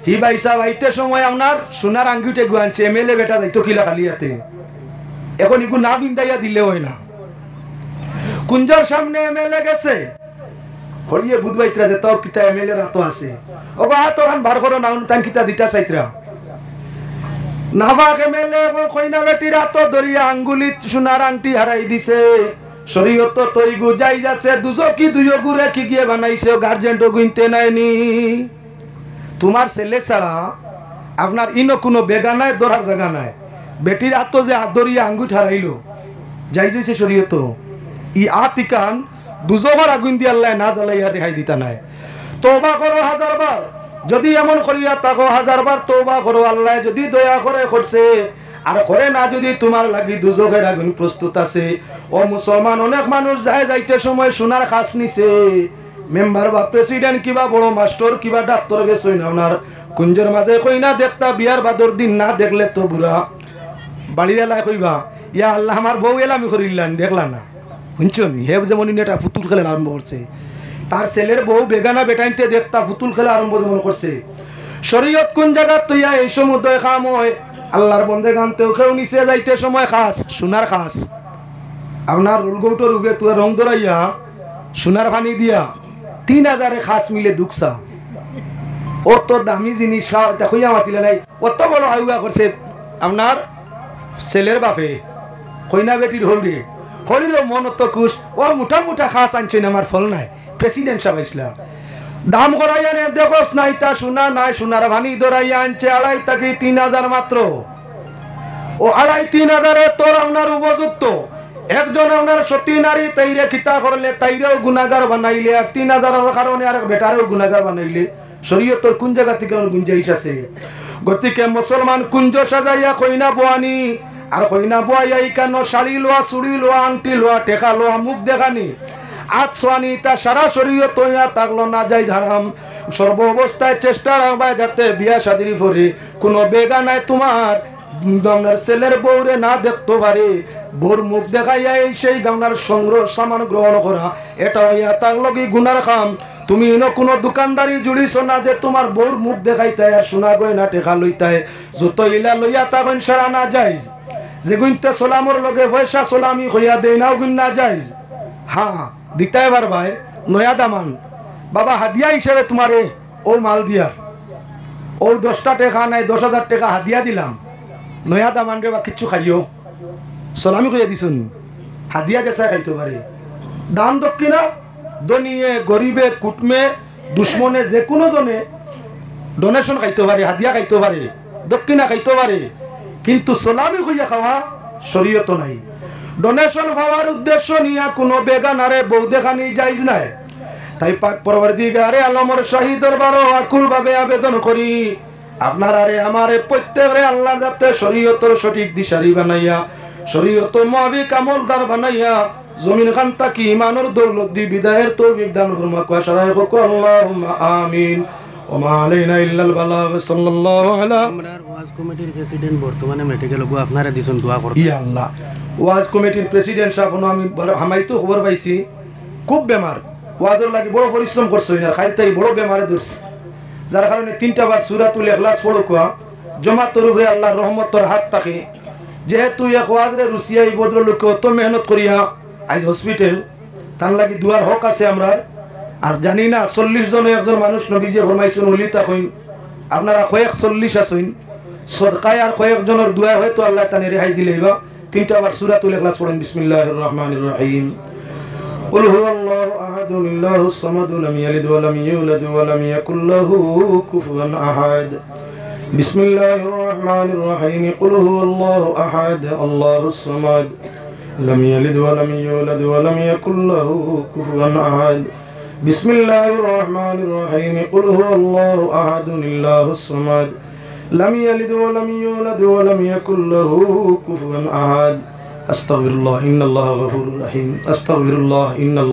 হি বাইসা বাইতে সময় আপনার সোনার আঙ্গুটে গুয়ানছে এমএলএ বেটা যাইতো কিলা খালিয়াতে এখন ইগু না বিন্দাইয়া দিলে হয় না কুঞ্জর সামনে এমএলএ গেছে হরিয়ে বুধবাইত্রা যে তাও কিতা এমএলএ রাতো আছে ওগো আ তখন বার করো না তান কিতা দিতা চাইত্রা নাবাক এমএলএ এবং কইনা বেটি রাতো দরিয়া আঙ্গুলিত সোনার আংটি হারাই দিছে শরীয়ত তৈ গুজাই যাচ্ছে দুজকি দুইও গুরে কি গিয়ে বানাইছে গার্জেন্টও গুনতে নাইনি তোমার ছেলে ছাড়া আপনার ইনো কোনো বেগা নাই দরার জায়গা নাই বেটির আত্ম যে দরিয়া আঙ্গুঠ হারাইলো যাই যাইছে শরীয়ত ই আতিকান দুজোবার আগুন দিয়ে আল্লাহ না জ্বালাইয়া রেহাই দিতা নাই তওবা করো 1000 বার যদি এমন করিয়া তাকো 1000 বার তওবা করো আল্লাহ যদি দয়া করে করছে আর করে না যদি তোমার লাগি দুজকের আগুন প্রস্তুত আছে ও মুসলমান অনেক মানুষ যায় যাইতে সময় সোনার খাস নিছে মেম্বার বা প্রেসিডেন্ট কিবা বড় মাস্টার কিবা ডাক্তার গেছই না ওনার কুঞ্জের মাঝে কই না দেখতা বিয়ার বাদর দিন না দেখলে তো বুড়া বাড়ি এলাই কইবা ইয়া আল্লাহ আমার বউ এলামি করিলেন দেখলা না শুনছেন হে যেমন এটা ফুতুল খেলা আরম্ভ করছে তার ছেলের বউ বেগানা বেটাইতে দেখতা ফুতুল খেলা আরম্ভ যেমন করছে শরীয়ত কোন জায়গা তুইয়া এই সমুদ্র খাম হয় আল্লাহর বন্দে গানতেও কেউ নিচে যাইতে সময় খাস সোনার খাস আপনার রোলগৌটোর উবে তুই রং ধরাইয়া সোনার পানি দিয়া 3,000 খাস মিলে দুঃখসা ও তো দামি জিনিস দেখইয়া মাতিলে নাই অত বড় আয়ুয়া করছে আপনার ছেলের বাপে কইনা বেটির হলরে হলির মন অত খুশ ও মুঠা মুঠা খাস আনছেন আমার ফল নাই প্রেসিডেন্ট সাহেব ইসলাম দাম করাইয়া নে দেখোস নাই তা সোনা নাই সোনার ভানি ধরাইয়া আনছে 2.5 থেকে 3,000 মাত্র ও 2.5-3,000 তোর আপনার উপযুক্ত একজন আপনার সতী নারী তাইরে কিতা করলে তাইরেও গুনাহগার বানাইলে আর 3,000 কারণে আর বেটারেও গুনাহগার বানাইলে শরীয়তর কোন জায়গা থেকে গুঞ্জাইশ আছে গতিকে মুসলমান কুঞ্জ সাজাইয়া কইনা বোয়ানি আর কইনা বোয়াইয়া ইকানো শাড়ি লোয়া চুড়ি লোয়া আংটি লোয়া টেকা লোয়া মুখ দেখানি আতসানি তা সারা শরীয়ত হইয়া থাকলো না যাই হারাম সর্ব অবস্থায় চেষ্টা রাখবা যাতে বিয়া শাদির পরে কোনো বেগা নাই তোমার গামনার ছেলের বউরে না দেখতে পারে বোর মুখ দেখাইয়া এই সেই গামনার সংগ্রহ সামান গ্রহণ করা এটা হইয়া থাকলো কি গুনার কাম তুমি ইনো কোনো দোকানদারি জুড়িছ না যে তোমার বউর মুখ দেখাইতে আর সোনা গয়না টেকা লইতে যত ইলা লইয়া তখন সারা না যাইজ যে গুনতে সোলামর লগে পয়সা সোলামি হইয়া দেয় নাও গুন না যাইজ হ্যাঁ দিতে এবার ভাই নয়া দামান বাবা হাদিয়া হিসেবে তোমারে ও মাল দিয়ার ও 10টা টাকা নাই 10,000 টাকা হাদিয়া দিলাম নয়া দামান রে বা কিচ্ছু খাইও সালামি কইয়া দিছুন হাদিয়া দেশা খাইতে পারে দান দক্ষিণা দনিয়ে গরিবে কুটমে দুশ্মনে যে কোনো জনে ডোনেশন খাইতে পারে হাদিয়া খাইতে পারে দক্ষিণা খাইতে পারে কিন্তু সালামি কইয়া খাওয়া শরীয়ত নাই ডোনেশন পাওয়ার উদ্দেশ্য নিয়ে কোনো বেগানারে বউ দেখানি যাইজ নাই তাই পাক পরবর্তীকারে আলমের শাহী দরবারও আকুল ভাবে আবেদন করি আপনার আরে আমারে প্রত্যেকরে আল্লাহর যাতে শরীয়তের সঠিক দিশারি বানাইয়া শরীয়ত মুআবিক আমলদার বানাইয়া জমিন খান তাকি ইমানের দৌলত দি বিদায়ের তৌফিক দান ফরমা কোয়া শরায় কো আল্লাহুম্মা আমিন ওমা আলাইনা ইল্লাল বালাগ সাল্লাল্লাহু আলা আমরার ওয়াজ কমিটির প্রেসিডেন্ট বর্তমানে মেডিকেল গো আপনারা দিছেন দোয়া করতে ইয়া আল্লাহ ওয়াজ কমিটির প্রেসিডেন্ট সাহেব আমি হামাইতো খবর পাইছি খুব বেমার ওয়াজের লাগি বড় পরিশ্রম করছে না খাইতেই বড় বেমারে ধরছে যার কারণে 3টা বার সূরাতুল ইখলাস পড়ো কোয়া জমাতের উপরে আল্লাহর রহমতের হাত থাকে যেহেতু এক ওয়াজরে রুসিয়া এই ভদ্রলোক অত মেহনত করিয়া আজ হসপিটাল তার লাগি দুয়ার হক আছে আমরা আর জানি না 40 জন একজন মানুষ নবীজি ফরমাইছেন হলিতা কইন আপনারা কয়েক 40 আছেন সরকার আর কয়েকজনের দোয়া হয়তো আল্লাহ তানে রেহাই দিলেইবা 3টা বার সূরাতুল ইখলাস পড়েন বিসমিল্লাহির রহমানির রহিম قل هو الله أحد الله الصمد لم يلد ولم يولد ولم يكن له كفوا أحد بسم الله الرحمن الرحيم قل هو الله أحد الله الصمد لم يلد ولم يولد ولم يكن له كفوا أحد بسم الله الرحمن الرحيم قل هو الله أحد الله الصمد لم يلد ولم يولد ولم يكن له كفوا أحد أستغفر الله إن الله غفور رحيم أستغفر الله إن الله